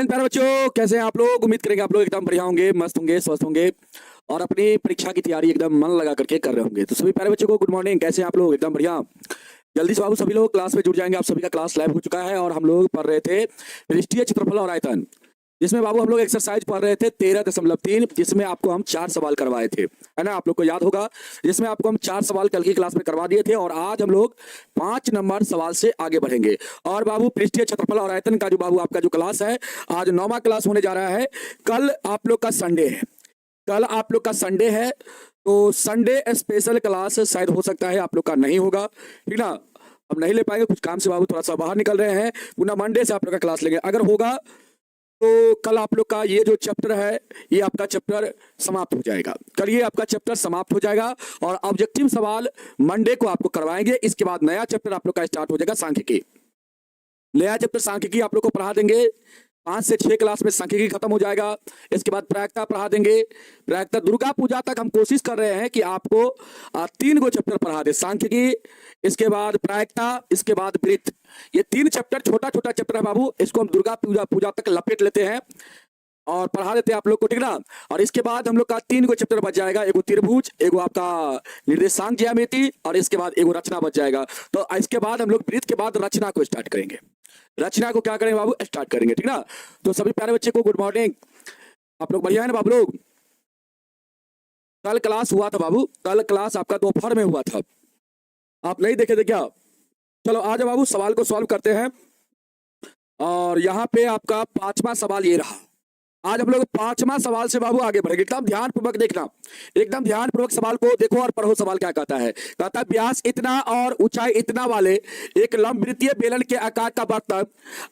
प्यारे बच्चों, कैसे हैं आप लोग। उम्मीद करेंगे आप लोग एकदम बढ़िया होंगे, मस्त होंगे, स्वस्थ होंगे और अपनी परीक्षा की तैयारी एकदम मन लगा करके कर रहे होंगे। तो सभी प्यारे बच्चों को गुड मॉर्निंग। कैसे हैं आप लोग, एकदम बढ़िया। जल्दी से बाबू सभी लोग क्लास में जुड़ जाएंगे। आप सभी का क्लास लाइव हो चुका है और हम लोग पढ़ रहे थे पृष्ठीय क्षेत्रफल और आयतन, जिसमें बाबू हम लोग एक्सरसाइज पढ़ रहे थे 13.3, जिसमें आपको हम 4 सवाल करवाए थे, है ना। आप लोग को याद होगा, जिसमें आपको हम 4 सवाल कल की क्लास में करवा दिए थे और आज हम लोग 5 नंबर सवाल से आगे बढ़ेंगे। और बाबू पृष्ठीय क्षेत्रफल और आयतन का जो बाबू आपका जो क्लास है, आज 9वां क्लास होने जा रहा है। कल आप लोग का संडे है, कल आप लोग का संडे है, तो संडे स्पेशल क्लास शायद हो सकता है आप लोग का नहीं होगा, ठीक ना। हम नहीं ले पाएंगे, कुछ काम से बाबू थोड़ा सा बाहर निकल रहे हैं। पुनः मंडे से आप लोग का क्लास लेंगे। अगर होगा तो कल आप लोग का ये जो चैप्टर है, ये आपका चैप्टर समाप्त हो जाएगा। कल ये आपका चैप्टर समाप्त हो जाएगा और ऑब्जेक्टिव सवाल मंडे को आपको करवाएंगे। इसके बाद नया चैप्टर आप लोग का स्टार्ट हो जाएगा, सांख्यिकी। नया चैप्टर सांख्यिकी आप लोग को पढ़ा देंगे। 5 से 6 क्लास में सांख्यिकी खत्म हो जाएगा। इसके बाद प्रायिकता पढ़ा देंगे। प्रायिकता दुर्गा पूजा तक हम कोशिश कर रहे हैं कि आपको 3 गो चैप्टर पढ़ा दे, सांख्यिकी, इसके बाद प्रायिकता, इसके बाद वृत्त। ये 3 चैप्टर छोटा छोटा चैप्टर है बाबू, इसको हम दुर्गा पूजा तक लपेट लेते हैं और पढ़ा देते हैं आप लोग को, ठीक ना। और इसके बाद हम लोग का 3 गो चैप्टर बच जाएगा, एगो त्रिभुज, एगो आपका निर्देशांक ज्यामिति और इसके बाद एगो रचना बच जाएगा। तो इसके बाद हम लोग वृत्त के बाद रचना को स्टार्ट करेंगे। रचना को क्या करेंगे बाबू, स्टार्ट करेंगे, ठीक ना। तो सभी प्यारे बच्चे को गुड मॉर्निंग। आप लोग बढ़िया है ना बाबू लोग। कल क्लास हुआ था बाबू, कल क्लास आपका दोपहर में हुआ था, आप नहीं देखे थे क्या। चलो आज बाबू सवाल को सॉल्व करते हैं। और यहाँ पे आपका 5वां सवाल ये रहा। आज हम लोग 5वां सवाल से बाबू आगे बढ़ेंगे। एकदम ध्यान पूर्वक देखना, एकदम ध्यान पूर्वक सवाल को देखो और पढ़ो। सवाल क्या कहता है, कहता है व्यास इतना और ऊंचाई इतना वाले एक लंबवृत्तीय बेलन के आकार का बर्तन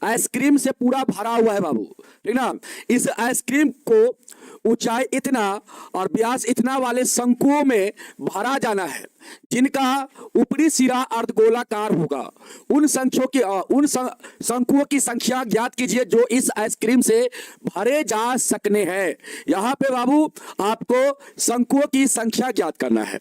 आइसक्रीम से पूरा भरा हुआ है बाबू, ठीक ना। इस आइसक्रीम को ऊंचाई इतना और व्यास इतना वाले शंकुओं में भरा जाना है, जिनका ऊपरी सिरा अर्धगोलाकार होगा। उन शंकुओं की संख्या ज्ञात कीजिए जो इस आइसक्रीम से भरे जा सकने हैं। यहां पे बाबू आपको शंकुओं की संख्या ज्ञात करना है।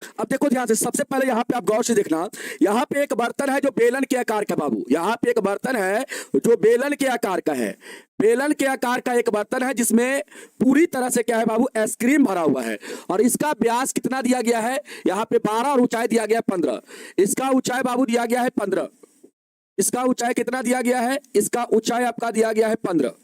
अब देखो ध्यान से, सबसे पहले यहाँ पे आप गौर से देखना, यहाँ पे एक बर्तन है जो बेलन के आकार का बाबू, यहाँ पे एक बर्तन है जो बेलन के आकार का है। बेलन के आकार का एक बर्तन है जिसमें पूरी तरह से क्या है बाबू, आइसक्रीम भरा हुआ है। और इसका व्यास कितना दिया गया है, यहाँ पे 12 और ऊंचाई दिया गया है 15। इसका ऊंचाई बाबू दिया गया है 15। इसका ऊंचाई कितना दिया गया है, इसका ऊंचाई आपका दिया गया है 15।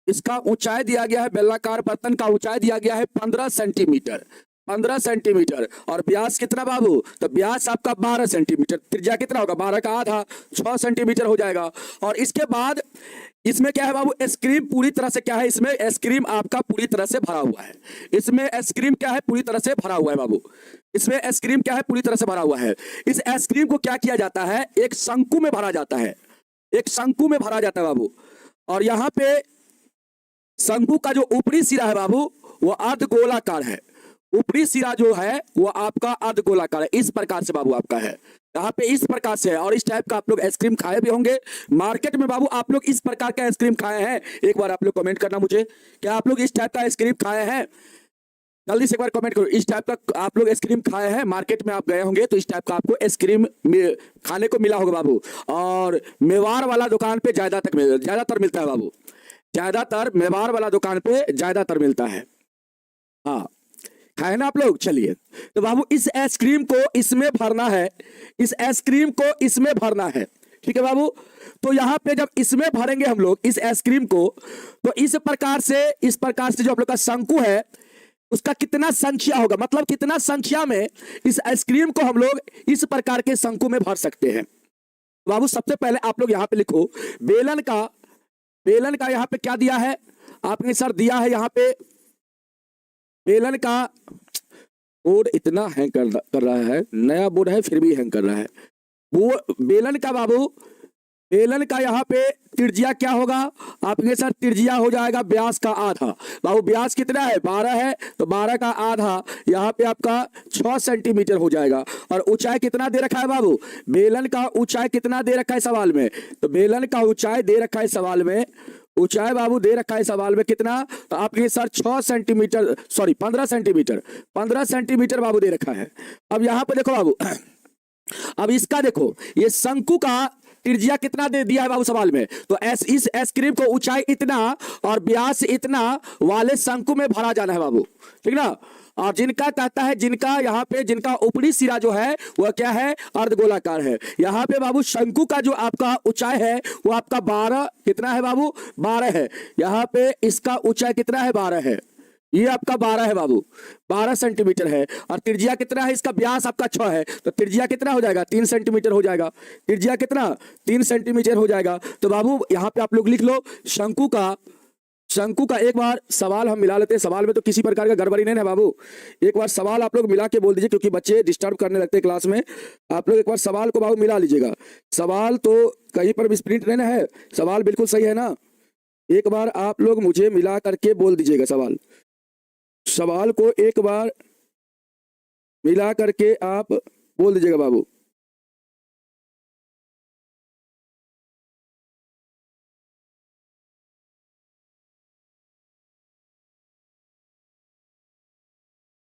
इसका ऊंचाई दिया गया है, बेलनाकार बर्तन का ऊंचाई दिया गया है 15 सेंटीमीटर, 15 सेंटीमीटर। और व्यास कितना बाबू, तो व्यास आपका 12 सेंटीमीटर। त्रिज्या कितना होगा, 12 का आधा, 6 सेंटीमीटर हो जाएगा। और इसके बाद इसमें क्या है बाबू, आइसक्रीम पूरी तरह से क्या है, इसमें आइसक्रीम आपका पूरी तरह से भरा हुआ है। इसमें आइसक्रीम क्या है, पूरी तरह से भरा हुआ है बाबू। इसमें आइसक्रीम क्या है, पूरी तरह से भरा हुआ है। इस आइसक्रीम को क्या किया जाता है, एक शंकु में भरा जाता है, एक शंकु में भरा जाता है बाबू। और यहाँ पे शंकु का जो ऊपरी सिरा है बाबू, वो अर्धगोलाकार है। ऊपरी सिरा जो है वो आपका अर्धगोलाकार है, इस प्रकार से बाबू आपका है, यहाँ पे इस प्रकार से है। और इस टाइप का आप लोग आइसक्रीम खाए भी होंगे मार्केट में बाबू। आप लोग इस प्रकार का आइसक्रीम खाए हैं, एक बार आप लोग कमेंट करना मुझे, क्या आप लोग इस टाइप का आइसक्रीम खाए हैं। जल्दी से एक बार कमेंट करो, इस टाइप का आप लोग आइसक्रीम खाए हैं। मार्केट में आप गए होंगे तो इस टाइप का आपको आइसक्रीम खाने को मिला होगा बाबू। और मेवाड़ वाला दुकान पे ज्यादातर मिलता है बाबू, ज्यादातर मेवाड़ वाला दुकान पे ज्यादातर मिलता है। हाँ खाए ना आप लोग। चलिए तो बाबू इस आइसक्रीम को इसमें भरना है, इस आइसक्रीम को इसमें भरना है, ठीक है बाबू। तो यहाँ पे जब इसमें भरेंगे हम लोग इस आइसक्रीम को, तो इस प्रकार से जो आप लोग का शंकु है उसका कितना संख्या होगा, मतलब कितना संख्या में इस आइसक्रीम को हम लोग इस प्रकार के शंकु में भर सकते हैं। बाबू सबसे पहले आप लोग यहाँ पे लिखो, बेलन का यहाँ पे क्या दिया है आपने सर, दिया है यहाँ पे बेलन का। बोर्ड इतना हैंग कर रहा है, नया बोर्ड है फिर भी हैंग कर रहा है। वो बेलन का बाबू, बेलन का यहाँ पे त्रिज्या क्या होगा आपके सर, त्रिज्या हो जाएगा व्यास का आधा। बाबू व्यास कितना है, 12 है, तो 12 का आधा यहाँ पे आपका 6 सेंटीमीटर हो जाएगा। और ऊंचाई कितना दे रखा है बाबू, बेलन का ऊंचाई कितना दे रखा है सवाल में, तो बेलन का ऊंचाई दे रखा है सवाल में, ऊंचाई बाबू दे रखा है सवाल में कितना, तो आपके sir 6 centimetre, sorry 15 centimetre, 15 centimetre बाबू दे रखा है। अब यहाँ पे देखो बाबू, अब इसका देखो, ये शंकु का त्रिज्या कितना दे दिया है बाबू सवाल में, तो इस आइसक्रीम को ऊंचाई इतना और व्यास इतना वाले शंकु में भरा जाना है बाबू, ठीक ना। और जिनका कहता है, जिनका यहाँ पे जिनका ऊपरी सिरा जो है वह क्या है, अर्धगोलाकार है। यहाँ पे बाबू शंकु का जो आपका ऊंचाई है वो आपका 12 कितना है बाबू, 12 है। यहाँ पे इसका ऊंचाई कितना है, 12 है। ये आपका 12 है बाबू, 12 सेंटीमीटर है। और त्रिज्या कितना है, इसका व्यास आपका 6 है, तो त्रिज्या कितना हो जाएगा, 3 सेंटीमीटर हो जाएगा। त्रिज्या कितना, 3 सेंटीमीटर हो जाएगा। तो बाबू यहाँ पे आप लोग लिख लो शंकु का एक बार सवाल हम मिला लेते हैं। सवाल में तो किसी प्रकार का गड़बड़ी नहीं है बाबू, एक बार सवाल आप लोग मिला के बोल दीजिए, क्योंकि बच्चे डिस्टर्ब करने लगते हैं क्लास में। आप लोग एक बार सवाल को बाबू मिला लीजिएगा। सवाल तो कहीं पर मिसप्रिंट नहीं है, सवाल बिल्कुल सही है ना। एक बार आप लोग मुझे मिला करके बोल दीजिएगा सवाल को एक बार मिला करके आप बोल दीजिएगा बाबू।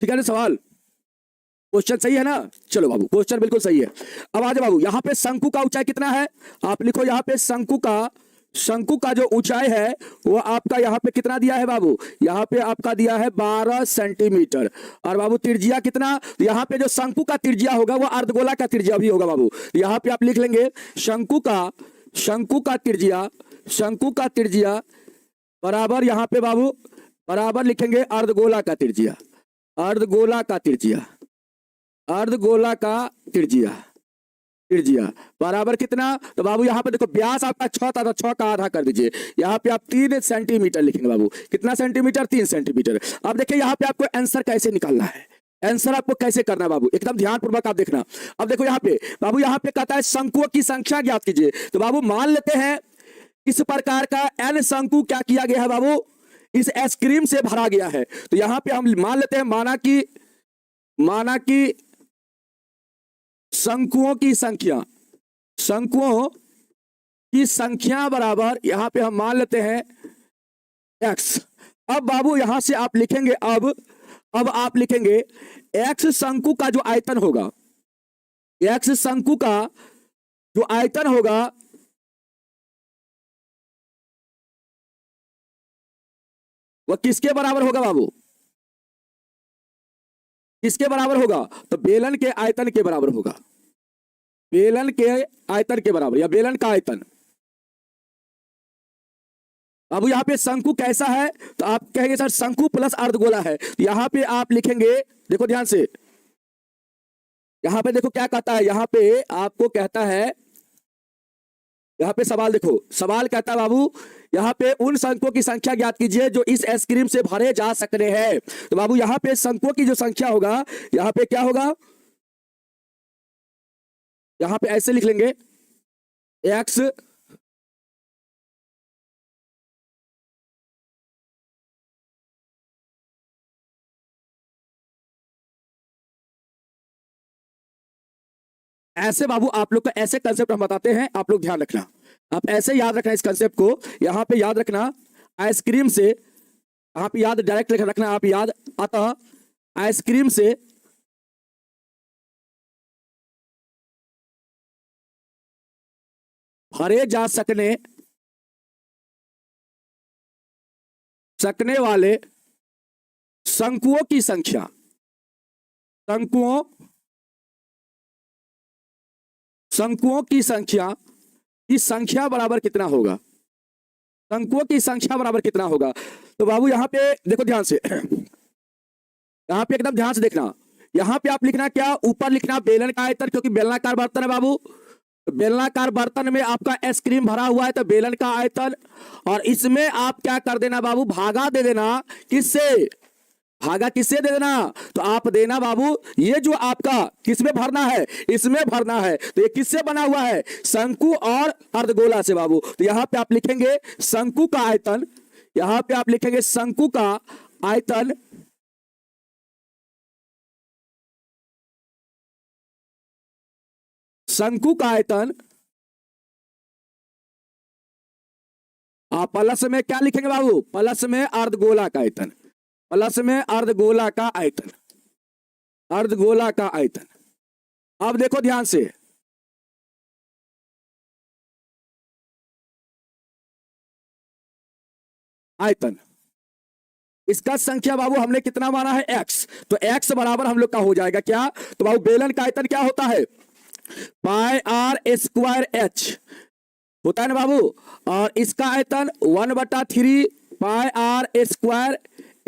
ठीक है ना, सवाल क्वेश्चन सही है ना। चलो बाबू क्वेश्चन बिल्कुल सही है। अब आ जाओ बाबू, यहाँ पे शंकु का ऊंचाई कितना है, आप लिखो यहाँ पे शंकु का जो ऊंचाई है वो आपका यहाँ पे कितना दिया है बाबू, यहाँ पे आपका दिया है 12 सेंटीमीटर। और बाबू त्रिज्या कितना, तो यहाँ पे जो शंकु का त्रिज्या होगा वो अर्धगोला का त्रिज्या भी होगा बाबू। यहाँ पे आप लिख लेंगे शंकु का त्रिज्या बराबर, यहाँ पे बाबू बराबर लिखेंगे अर्धगोला का त्रिज्या बराबर कितना, तो बाबू यहाँ पे देखो व्यास आपका 6 था, तो 6 का आधा कर दीजिए। यहाँ पे आप 3 सेंटीमीटर लिखेंगे बाबू, कितना सेंटीमीटर, 3 सेंटीमीटर। अब देखिए यहाँ पे आपको आंसर कैसे निकालना है, आंसर आपको कैसे करना है बाबू, एकदम ध्यानपूर्वक आप देखना। अब देखो यहाँ पे बाबू, यहाँ पे कहता है शंकुओं की संख्या ज्ञात कीजिए। तो बाबू मान लेते हैं इस प्रकार का n शंकु क्या किया गया है बाबू, इस आइसक्रीम से भरा गया है। तो यहाँ पे हम मान लेते हैं, माना कि शंकुओं की संख्या बराबर, यहां पे हम मान लेते हैं x। अब बाबू यहां से आप लिखेंगे, अब आप लिखेंगे x शंकु का जो आयतन होगा, x शंकु का जो आयतन होगा वह किसके बराबर होगा बाबू, किसके बराबर होगा, तो बेलन के आयतन के बराबर होगा, बेलन के आयतन के बराबर, या बेलन का आयतन। अब यहाँ पे शंकु कैसा है, तो आप कहेंगे सर शंकु प्लस अर्धगोला है। तो यहाँ पे आप लिखेंगे, देखो ध्यान से, यहाँ पे देखो क्या कहता है, यहाँ पे आपको कहता है, यहाँ पे सवाल देखो, सवाल कहता है बाबू यहाँ पे उन शंकुओं की संख्या ज्ञात कीजिए जो इस आइसक्रीम से भरे जा सकते हैं। तो बाबू यहाँ पे शंकुओं की जो संख्या होगा, यहाँ पे क्या होगा, यहाँ पे ऐसे लिख लेंगे x ऐसे बाबू, आप लोग का ऐसे कंसेप्ट हम बताते हैं, आप लोग ध्यान रखना, आप ऐसे याद रखना इस कंसेप्ट को। यहां पे याद रखना आइसक्रीम से, आप याद डायरेक्ट रखना, आप याद, अतः आइसक्रीम से भरे जा सकने वाले शंकुओं की संख्या, शंकुओं की संख्या बराबर कितना होगा, शंकुओं की संख्या बराबर कितना होगा। तो बाबू यहाँ पे देखो ध्यान से, यहाँ पे एकदम ध्यान से देखना, यहाँ पे आप लिखना क्या, ऊपर लिखना बेलन का आयतन, क्योंकि बेलनाकार बर्तन है बाबू, बेलनाकार बर्तन में आपका आइसक्रीम भरा हुआ है, तो बेलन का आयतन। और इसमें आप क्या कर देना बाबू, भागा दे देना, किससे, भागा किससे दे देना, तो आप देना बाबू ये जो आपका किसमें भरना है, इसमें भरना है। तो ये किससे बना हुआ है, शंकु और अर्धगोला से बाबू। तो यहां पे आप लिखेंगे शंकु का आयतन, यहां पे आप लिखेंगे शंकु का आयतन आप प्लस में क्या लिखेंगे बाबू, प्लस में अर्धगोला का आयतन, प्लस में अर्धगोला का आयतन। अब देखो ध्यान से, आयतन, इसका संख्या बाबू हमने कितना माना है x, तो x बराबर हम लोग का हो जाएगा क्या, तो बाबू बेलन का आयतन क्या होता है, पाई आर स्क्वायर एच होता है ना बाबू, और इसका आयतन 1/3 पाई आर स्क्वायर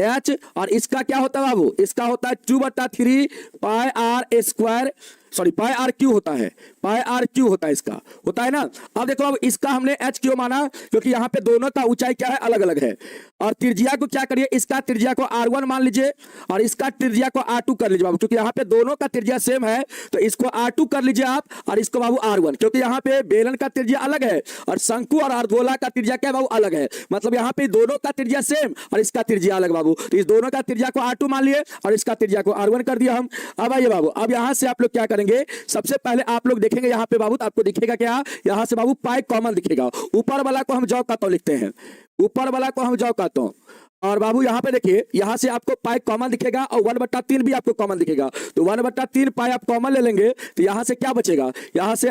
एच, और इसका क्या होता है बाबू, इसका होता है 2/3 pi r square, sorry pi r cube होता है, पाई आर क्यू होता है, इसका होता है ना। अब देखो अब इसका हमने एच क्यों माना, क्योंकि यहाँ पे दोनों का ऊंचाई क्या है, अलग अलग है, और त्रिज्या को क्या करिए, इसका त्रिज्या को r1 मान लीजिए और इसका त्रिज्या को r2 कर लीजिए बाबू, क्योंकि यहाँ पे दोनों का त्रिज्या सेम है, तो इसको r2 कर लीजिए आप और इसको बाबू r1, क्योंकि यहाँ पे बेलन का त्रिज्या अलग है और शंकु और अर्धगोला का त्रिज्या क्या बाबू अलग है, मतलब यहाँ पे दोनों का त्रिज्या सेम और इसका त्रिज्या अलग बाबू, तो इस दोनों का त्रिज्या को r2 मान लिए और इसका त्रिज्या को r1 कर दिया हम। अब आइए बाबू, अब यहाँ से आप लोग क्या करेंगे, सबसे पहले आप लोग देखेंगे यहाँ पे बाबू, तो आपको दिखेगा क्या, यहाँ से बाबू पाई कॉमन दिखेगा, ऊपर वाला को हम जौ कातों लिखते हैं, ऊपर वाला को हम जौ कातों, और बाबू यहाँ पे देखिए यहाँ से आपको पाई कॉमन दिखेगा और 1/3 भी आपको कॉमन दिखेगा, तो 1/3 पाई आप कॉमन ले लेंगे तो यहाँ से क्या बचेगा, यहाँ से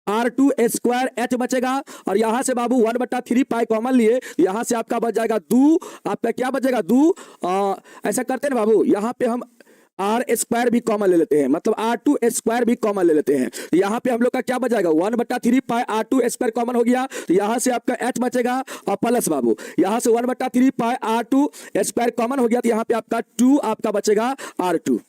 R2 स्क्वायर एच बचेगा, और यहाँ से बाबू 1/3 पाई कॉमन लिए, यहाँ से आपका बच जाएगा 2, आपका क्या बचेगा 2, ऐसा करते हैं ना बाबू, यहाँ पे हम आर स्क्वायर भी कॉमन ले लेते हैं, मतलब R2 स्क्वायर भी कॉमन ले लेते हैं, तो यहाँ पे हम लोग का क्या बचेगा 1/3 पाई R2 स्क्वायर कॉमन हो गया, तो यहाँ से आपका h बचेगा और प्लस बाबू यहाँ से 1/3 पाई R2 स्क्वायर कॉमन हो गया, तो यहाँ पे आपका 2 आपका बचेगा R2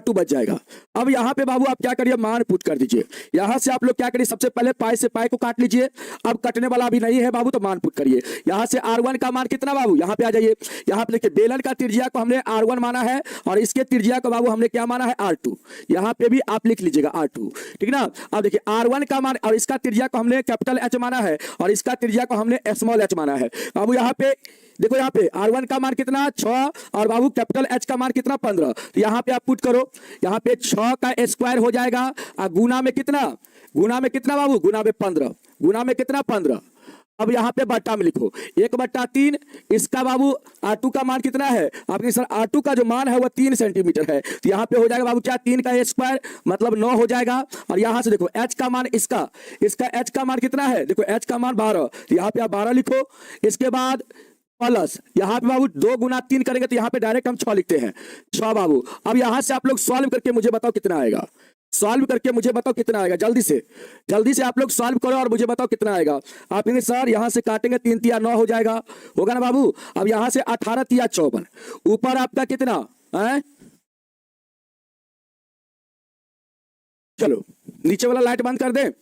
बच जाएगा। अब यहाँ पे बाबू आप क्या करिए, मान पुट कर दीजिए, यहाँ से आप लोग क्या करिए, सबसे पहले पाई से पाई को काट लीजिए, अब कटने वाला अभी नहीं है बाबू, तो मान पुट करिए, यहाँ से R1 का मान कितना बाबू, यहाँ पे आ जाइए, यहाँ पे देखिए बेलन का त्रिज्या को हमने R1 माना है और इसके त्रिज्या को बाबू हमने क्या माना है R2, यहाँ पे भी आप लिख लीजिएगा R2, ठीक ना। अब देखिए R1 का मान और इसका त्रिज्या को हमने कैपिटल H माना है और इसका त्रिज्या को हमने स्मॉल h माना है बाबू, यहाँ पे देखो यहाँ पे R1 का मान कितना 6 और बाबू कैपिटल H का मान कितना 15, तो यहाँ पे आप पुट करो, यहाँ पे 6 का स्क्वायर हो जाएगा और गुना में कितना बाबू, गुना में 15, गुना में कितना 15। अब यहाँ पे बट्टा में लिखो 1/3, इसका बाबू R2 का मान कितना है आपके सर, R2 का जो मान है वो 3 सेंटीमीटर है, तो यहाँ पे हो जाएगा बाबू क्या 3 का स्क्वायर मतलब 9 हो जाएगा, और यहाँ से देखो H का मान इसका H का मान कितना है, देखो H का मान 12, तो यहाँ पे आप 12 लिखो, इसके बाद प्लस यहाँ पे बाबू 2 गुना 3 करेंगे तो यहाँ पे डायरेक्ट हम 6 लिखते हैं 6 बाबू। अब यहाँ से आप लोग सॉल्व करके मुझे बताओ कितना आएगा, सॉल्व करके मुझे बताओ कितना आएगा, जल्दी से आप लोग सॉल्व करो और मुझे बताओ कितना आएगा। आप कहेंगे सर यहाँ से काटेंगे 3 तिया 9 हो जाएगा, होगा ना बाबू। अब यहाँ से 18 तिया 54, ऊपर आपका कितना है, चलो नीचे वाला लाइट बंद कर दे,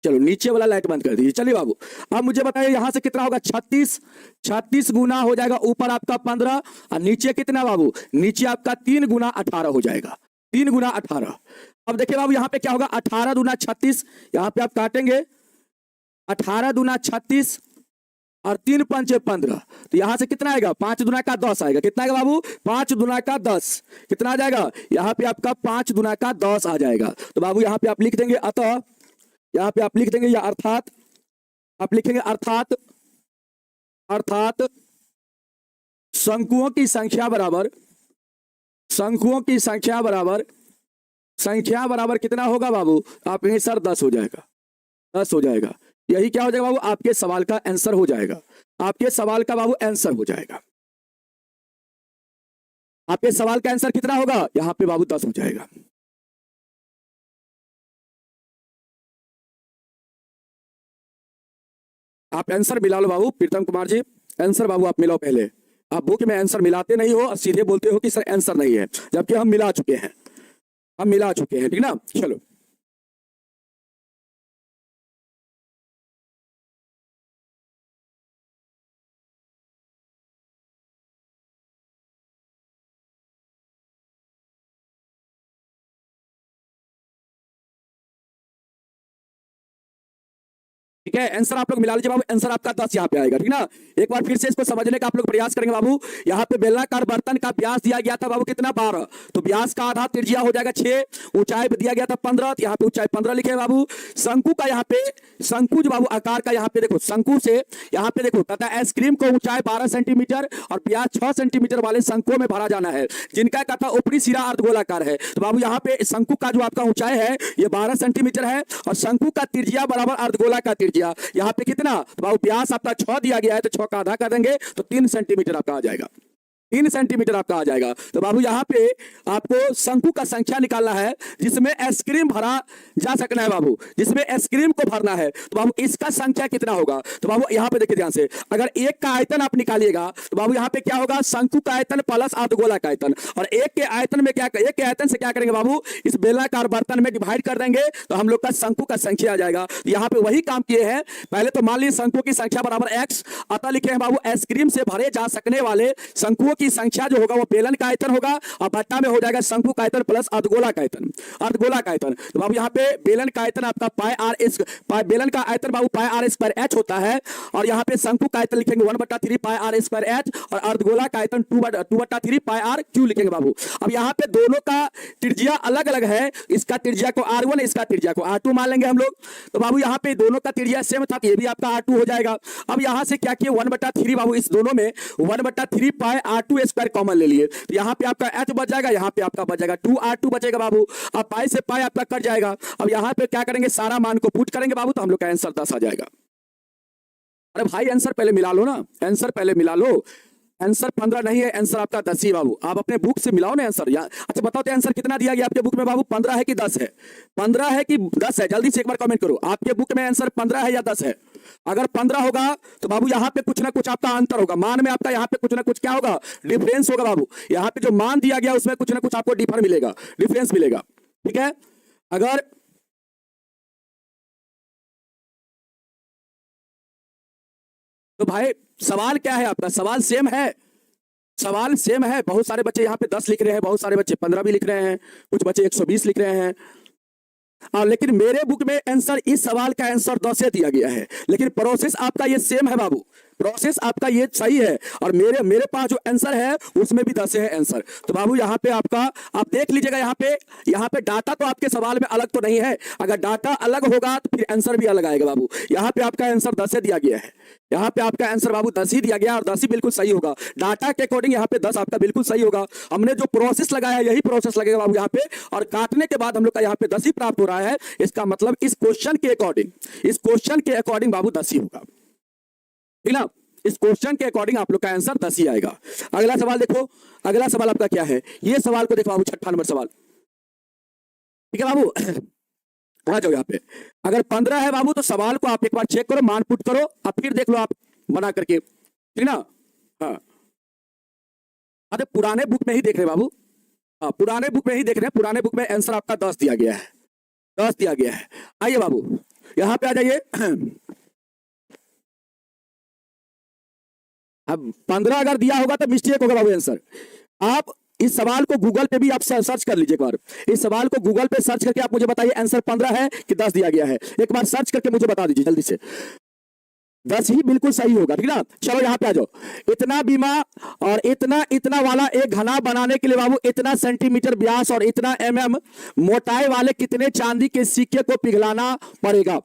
चलो नीचे वाला लाइट बंद कर दीजिए। चलिए बाबू अब मुझे बताइए यहाँ से कितना होगा 36 गुना हो जाएगा, ऊपर आपका 15 और नीचे कितना बाबू, नीचे आपका 3 गुना 18 हो जाएगा, 3 गुना 18। अब देखिए बाबू यहाँ पे क्या होगा 18 दूना 36, यहाँ पे आप काटेंगे 18 दूना 36 और 3 पंचे 15, तो यहाँ से कितना आएगा 5 दूना का 10 आएगा, कितना आएगा बाबू 5 दूना का 10, कितना आ जाएगा यहाँ पे आपका 5 दूना का 10 आ जाएगा। तो बाबू यहाँ पे आप लिख देंगे अतः, यहाँ पे आप लिख देंगे या अर्थात, आप लिखेंगे अर्थात शंकुओं की संख्या बराबर कितना होगा बाबू, आप कहेंगे सर 10 हो जाएगा, 10 हो जाएगा। यही क्या हो जाएगा बाबू, आपके सवाल का आंसर हो जाएगा, आपके सवाल का बाबू आंसर हो जाएगा। आपके सवाल का आंसर कितना होगा, यहाँ पे बाबू 10 हो जाएगा। आप आंसर मिला लो बाबू, प्रीतम कुमार जी आंसर बाबू आप मिलाओ पहले, आप बुक में आंसर मिलाते नहीं हो और सीधे बोलते हो कि सर आंसर नहीं है, जबकि हम मिला चुके हैं, ठीक ना। चलो ठीक है, आंसर आप लोग मिला लीजिए बाबू, आंसर आपका 10 यहाँ पे आएगा, ठीक ना। एक बार फिर से इसको समझने का आप लोग प्रयास करेंगे बाबू। यहाँ पे बेलनाकार बर्तन का व्यास दिया गया था बाबू कितना 12, तो व्यास का आधा त्रिज्या हो जाएगा 6, ऊंचाई पे दिया गया था 15, तो यहाँ पे ऊंचाई 15 लिखे बाबू। शंकु का यहाँ पे शंकु जो बाबू आकार का यहाँ पे देखो, शंकु से यहाँ पे देखो तथा आइसक्रीम को ऊंचाई 12 सेंटीमीटर और व्यास 6 सेंटीमीटर वाले शंकुओं में भरा जाना है, जिनका कथा ऊपरी सिरा अर्धगोलाकार है। तो बाबू यहाँ पे शंकु का जो आपका ऊंचाई है ये 12 सेंटीमीटर है और शंकु का त्रिज्या बराबर अर्धगोला का त्रिज्या गया। यहाँ पे कितना, तो बाबू व्यास आपका 6 दिया गया है, तो 6 का आधा कर देंगे तो 3 सेंटीमीटर आपका आ जाएगा, 3 सेंटीमीटर आपका आ जाएगा। तो बाबू यहाँ पे आपको शंकु का संख्या निकालना है जिसमें आइसक्रीम भरा जा सकना है बाबू, जिसमें आइसक्रीम को भरना है। तो बाबू इसका संख्या कितना होगा, तो बाबू यहाँ पे देखिए ध्यान से, अगर एक का आयतन आप निकालिएगा तो बाबू यहाँ पे क्या होगा, शंकु का आयतन प्लस अर्धगोला का आयतन, और एक के आयतन में क्या, एक के आयतन से क्या करेंगे बाबू, इस बेलनाकार बर्तन में डिवाइड कर देंगे तो हम लोग का शंकु का संख्या आ जाएगा। यहाँ पे वही काम किए हैं। पहले तो मान लीजिए शंकु की संख्या बराबर x, अतः लिखे हैं बाबू आइसक्रीम से भरे जा सकने वाले शंकुओं की संख्या जो होगा वो बेलन का आयतन होगा, और भट्टा में हो जाएगा शंकु का आयतन प्लस अर्धगोला का आयतन, अर्धगोला का आयतन। तो बाबू यहाँ पे बेलन का आयतन आपका पाई आर एस, बेलन का आयतन बाबू पाई आर स्क्वायर एच होता है, और यहाँ पे शंकु का आयतन लिखेंगे 1/3 पाई आर स्क्वायर एच, और अर्धगोला का आयतन 2/3 पाई आर क्यू लिखेंगे बाबू। अब यहाँ पे दोनों का त्रिज्या अलग अलग है, इसका त्रिज्या को r1, इसका त्रिज्या को r2 मान लेंगे हम लोग। तो बाबू यहाँ पे दोनों का त्रिज्या सेम था, ये भी आपका r2 हो जाएगा। अब यहाँ से क्या किए, 1/3 बाबू, इस दोनों में 1/3 पाई r2 स्क्वायर कॉमन ले लिए, तो यहाँ पे आपका h बच जाएगा, यहाँ पे आपका बच जाएगा 2r2 बचेगा बाबू। अब पाई से पाई आपका कट जाएगा। अब यहाँ पे क्या करेंगे, सारा मान को पुट करेंगे बाबू, तो हम लोग का आंसर 10 आ जाएगा। अरे भाई आंसर पहले मिला लो ना, आंसर पहले मिला लो। आंसर 15 नहीं है, आंसर आपका 10 ही बाबू। आप अपने बुक से मिलाओ ना आंसर। अच्छा बताओ तो आंसर कितना दिया गया आपके बुक में बाबू, 15 है कि 10 है, 15 है कि 10 है, जल्दी से एक बार कमेंट करो, आपके बुक में आंसर 15 है या 10 है। अगर 15 होगा तो बाबू यहाँ पे कुछ ना कुछ आपका अंतर होगा, मान में आपका यहाँ पे कुछ ना कुछ क्या होगा, डिफरेंस होगा बाबू। यहाँ पे जो मान दिया गया उसमें कुछ ना कुछ आपको डिफर मिलेगा, डिफरेंस मिलेगा, ठीक है। अगर तो भाई सवाल क्या है आपका, सवाल सेम है, सवाल सेम है। बहुत सारे बच्चे यहाँ पे 10 लिख रहे हैं, बहुत सारे बच्चे 15 भी लिख रहे हैं, कुछ बच्चे 120 लिख रहे हैं। लेकिन मेरे बुक में आंसर, इस सवाल का आंसर 10 से दिया गया है, लेकिन प्रोसेस आपका ये सेम है बाबू, प्रोसेस आपका ये सही है, और मेरे पास जो आंसर है उसमें भी 10 से है आंसर। तो बाबू यहाँ पे आपका, आप देख लीजिएगा, यहाँ पे डाटा तो आपके सवाल में अलग तो नहीं है, अगर डाटा अलग होगा तो फिर आंसर भी अलग आएगा बाबू। यहाँ पे आपका आंसर 10 से दिया गया है, यहाँ पे आपका आंसर बाबू 10 ही दिया गया, और 10 ही बिल्कुल सही होगा, डाटा के अकॉर्डिंग यहाँ पे 10 आपका बिल्कुल सही होगा। हमने जो प्रोसेस लगाया यही प्रोसेस लगेगा बाबू यहाँ पे, और काटने के बाद हम लोग का यहाँ पे 10 ही प्राप्त हो रहा है। इसका मतलब इस क्वेश्चन के अकॉर्डिंग, इस क्वेश्चन के अकॉर्डिंग बाबू 10 ही होगा, ठीक ना। इस क्वेश्चन के अकॉर्डिंग आप लोग का आंसर 10 ही आएगा। अगला सवाल देखो, अगला सवाल आपका क्या है, ये सवाल को देखो बाबू, 6ठा नंबर सवाल, ठीक है बाबू। आ जाओ यहाँ पे, अगर 15 है बाबू तो सवाल को आप एक बार चेक करो, मान पुट करो, अब फिर देख लो आप बना करके, ठीक ना। हाँ अरे पुराने बुक में ही देख रहे बाबू, हाँ पुराने बुक में ही देख रहे हैं, पुराने बुक में आंसर आपका 10 दिया गया है, 10 दिया गया है। आइए बाबू यहाँ पे आ जाइए। अब 15 अगर दिया होगा तो मिस्टेक होगा बाबू आंसर। आप इस सवाल को गूगल पे भी आप सर्च कर लीजिए एक बार, इस सवाल को गूगल पे सर्च करके आप मुझे बताइए आंसर 15 है कि 10 दिया गया है, एक बार सर्च करके मुझे बता दीजिए जल्दी से। 10 ही बिल्कुल सही होगा, ठीक ना। चलो यहाँ पे आ जाओ, इतना बीमा और इतना इतना वाला एक घना बनाने के लिए बाबू इतना सेंटीमीटर व्यास और इतना mm मोटाई वाले कितने चांदी के सिक्के को पिघलाना पड़ेगा।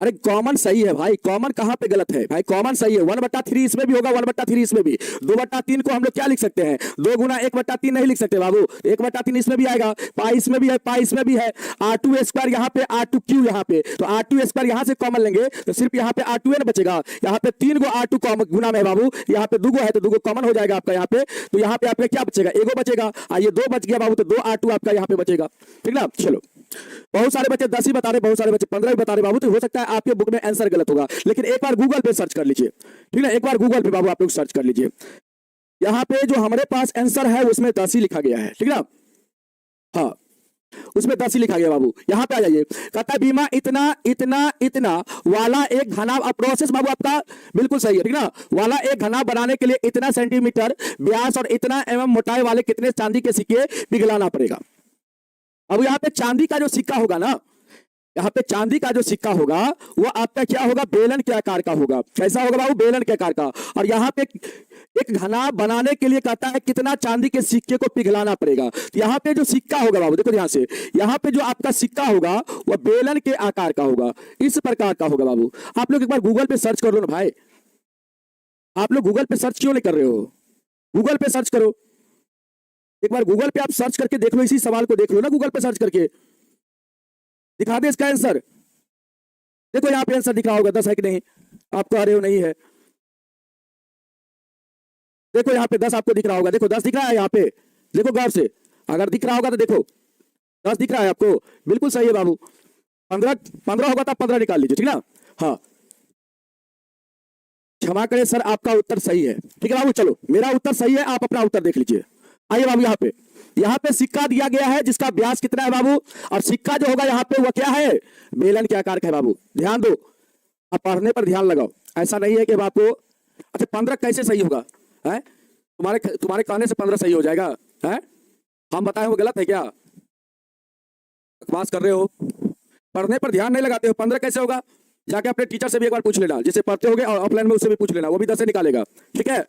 अरे कॉमन सही है भाई, कॉमन कहां पे गलत है भाई, कॉमन सही है। 1/3 इसमें भी होगा, 1/3 इसमें भी, 2/3 को हम लोग क्या लिख सकते हैं, 2 गुना 1/3 नहीं लिख सकते बाबू, 1/3 इसमें भी आएगा, पाई इसमें भी है, पाई इसमें भी है, r2 स्क्वायर यहाँ पे, r2 क्यू यहाँ पे, तो r2 स्क्वायर यहाँ से कॉमन लेंगे तो सिर्फ यहाँ पे r2 न बचेगा, यहाँ पे 3 गो r2 कॉमन गुना में है बाबू, यहाँ पे 2 गो है तो 2 गो कॉमन हो जाएगा आपका यहाँ पे, तो यहाँ पे आपका क्या बचेगा, 1 गो बचेगा, ये 2 बच गया बाबू, तो 2 r2 आपका यहाँ पे बचेगा, ठीक ना। चलो बहुत सारे बच्चे 10 ही बता रहे, बहुत सारे बच्चे 15 ही बता रहे बाबू, तो हो सकता है आपके बुक में आंसर गलत होगा, लेकिन एक बार गूगल पे सर्च कर लीजिए, ठीक है, एक बार गूगल पे बाबू आप लोग सर्च कर लीजिए। यहाँ पे जो हमारे पास आंसर है उसमें 10 ही लिखा गया है, ठीक है ना, हाँ उसमें 10 ही लिखा गया बाबू। यहाँ पे आ जाइए, कहता है बीमा इतना इतना इतना वाला एक घना, प्रोसेस बाबू आपका बिल्कुल सही है, ठीक ना, वाला एक घना बनाने के लिए इतना सेंटीमीटर व्यास और इतना mm मोटाई वाले कितने चांदी के सिक्के पिघलाना पड़ेगा। अब यहाँ पे चांदी का जो सिक्का होगा ना, यहाँ पे चांदी का जो सिक्का होगा वो आपका क्या होगा, बेलन के आकार का होगा। कैसा होगा बाबू, बेलन के आकार का। और यहाँ पे एक घना बनाने के लिए कहता है कितना चांदी के सिक्के को पिघलाना पड़ेगा। तो यहाँ पे जो सिक्का होगा बाबू, देखो ध्यान से, यहाँ पे जो आपका सिक्का होगा वह बेलन के आकार का होगा, इस प्रकार का होगा बाबू। आप लोग एक बार गूगल पे सर्च कर लो ना भाई, आप लोग गूगल पे सर्च क्यों नहीं कर रहे हो, गूगल पे सर्च करो एक बार, गूगल पे आप सर्च करके देख लो, इसी सवाल को देख लो ना गूगल पे सर्च करके। दिखा दे इसका आंसर। देखो यहाँ पे आंसर दिख रहा होगा 10 है कि नहीं, आपको आ रहे हो नहीं है। देखो यहाँ पे 10 आपको दिख रहा होगा, देखो 10 दिख रहा है यहाँ पे, देखो गौर से, अगर दिख रहा होगा तो देखो 10 दिख रहा है आपको, बिल्कुल सही है बाबू। 15 होगा तो 15 निकाल लीजिए, ठीक ना। हाँ क्षमा करें सर, आपका उत्तर सही है, ठीक है बाबू। चलो मेरा उत्तर सही है, आप अपना उत्तर देख लीजिए। आइए बाबू यहाँ पे सिक्का दिया गया है जिसका व्यास कितना है बाबू, और सिक्का जो होगा यहाँ पे वो क्या है, बेलन के आकार का है बाबू। ध्यान दो, आप पढ़ने पर ध्यान लगाओ, ऐसा नहीं है कि आपको अच्छा 15 कैसे सही होगा है, तुम्हारे कहने से 15 सही हो जाएगा है, हम बताए वो गलत है क्या, बकवास कर रहे हो, पढ़ने पर ध्यान नहीं लगाते हो, 15 कैसे होगा, जाके अपने टीचर से भी एक बार पूछ लेना, जिसे पढ़ते होगे और ऑफलाइन में उससे भी पूछ लेना, वो भी 10 से निकालेगा, ठीक है।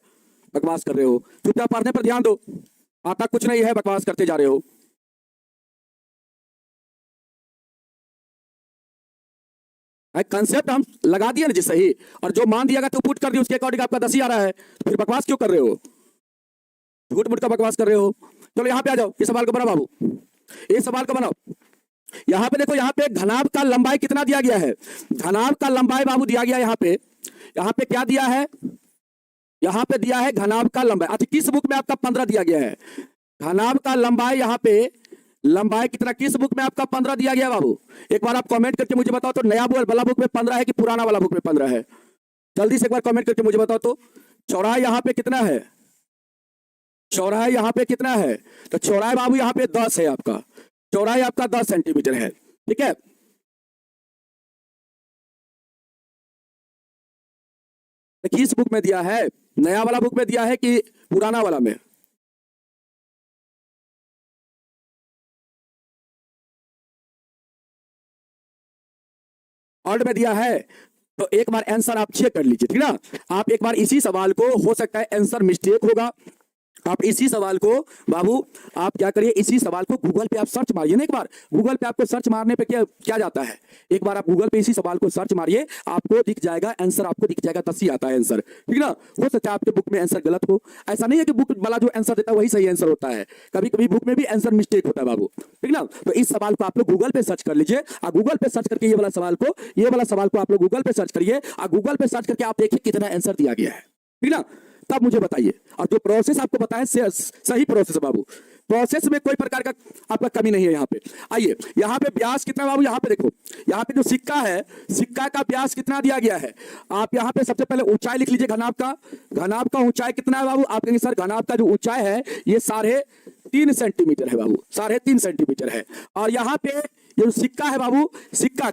बकवास कर रहे हो, चुपचाप पढ़ने पर ध्यान दो, आता कुछ नहीं है, बकवास करते जा रहे हो। कंसेप्ट हम लगा दिए ना जिस सही, और जो मान दिया गया तो पुट कर दिया, उसके अकॉर्डिंग आपका 10 ही आ रहा है, तो फिर बकवास क्यों कर रहे हो, झूठ मूठ का बकवास कर रहे हो। चलो यहाँ पे आ जाओ, इस सवाल को बनाओ बाबू, इस सवाल को बनाओ। यहाँ पे देखो, यहाँ पे घनाभ का लंबाई कितना दिया गया है, घनाभ का लंबाई बाबू दिया गया यहाँ पे क्या दिया है, यहाँ पे दिया है घनाभ का लंबाई। अच्छा किस बुक में आपका 15 दिया गया है, घनाभ का लंबाई यहाँ पे लंबाई कितना, किस बुक में आपका 15 दिया गया बाबू, एक बार आप कमेंट करके मुझे बताओ तो, नया वाला बुक में 15 है कि पुराना वाला बुक में 15 है, जल्दी से एक बार कमेंट करके मुझे बताओ तो। चौड़ाई यहाँ पे कितना है, चौड़ाई यहाँ पे कितना है, तो चौड़ाई बाबू यहाँ पे 10 है, आपका चौड़ाई आपका 10 सेंटीमीटर है, ठीक है। किस बुक में दिया है, नया वाला बुक में दिया है कि पुराना वाला में, ओल्ड में दिया है, तो एक बार आंसर आप चेक कर लीजिए, ठीक ना। आप एक बार इसी सवाल को, हो सकता है आंसर मिस्टेक होगा, आप इसी सवाल को बाबू आप क्या करिए, इसी सवाल को गूगल पे आप सर्च मारिए ना, एक बार गूगल पे आपको सर्च मारने पे क्या जाता है, एक बार आप गूगल पे इसी सवाल को सर्च मारिए, आपको दिख जाएगा आंसर, आपको दिख जाएगा 10 ही आता है आंसर, ठीक ना। हो सकता है आपके बुक में आंसर गलत हो, ऐसा नहीं है कि बुक वाला जो आंसर देता है वही सही आंसर होता है, कभी कभी बुक में भी आंसर मिस्टेक होता है बाबू, ठीक ना। तो इस सवाल को आप लोग गूगल पे सर्च कर लीजिए, और गूगल पे सर्च करके ये वाला सवाल को आप लोग गूगल पे सर्च करिए, और गूगल पे सर्च करके आप देखिए कितना आंसर दिया गया है, ठीक ना, तब मुझे बताइए। और जो प्रोसेस आपको बताएं सही प्रोसेस बाबू, प्रोसेस में कोई प्रकार का आपका कमी नहीं है। यहाँ पे आइए, यहाँ पे व्यास कितना बाबू, यहाँ पे देखो, यहाँ पे जो सिक्का है, सिक्का का व्यास कितना दिया गया है, आप यहाँ पे सबसे पहले ऊंचाई लिख लीजिए, घनाभ का ऊंचाई कितना है बाबू, आप कहेंगे सर घनाभ का जो ऊंचाई है ये 3.5 सेंटीमीटर है बाबू, 3.5 सेंटीमीटर है। और यहाँ पे जो सिक्का है बाबू, सिक्का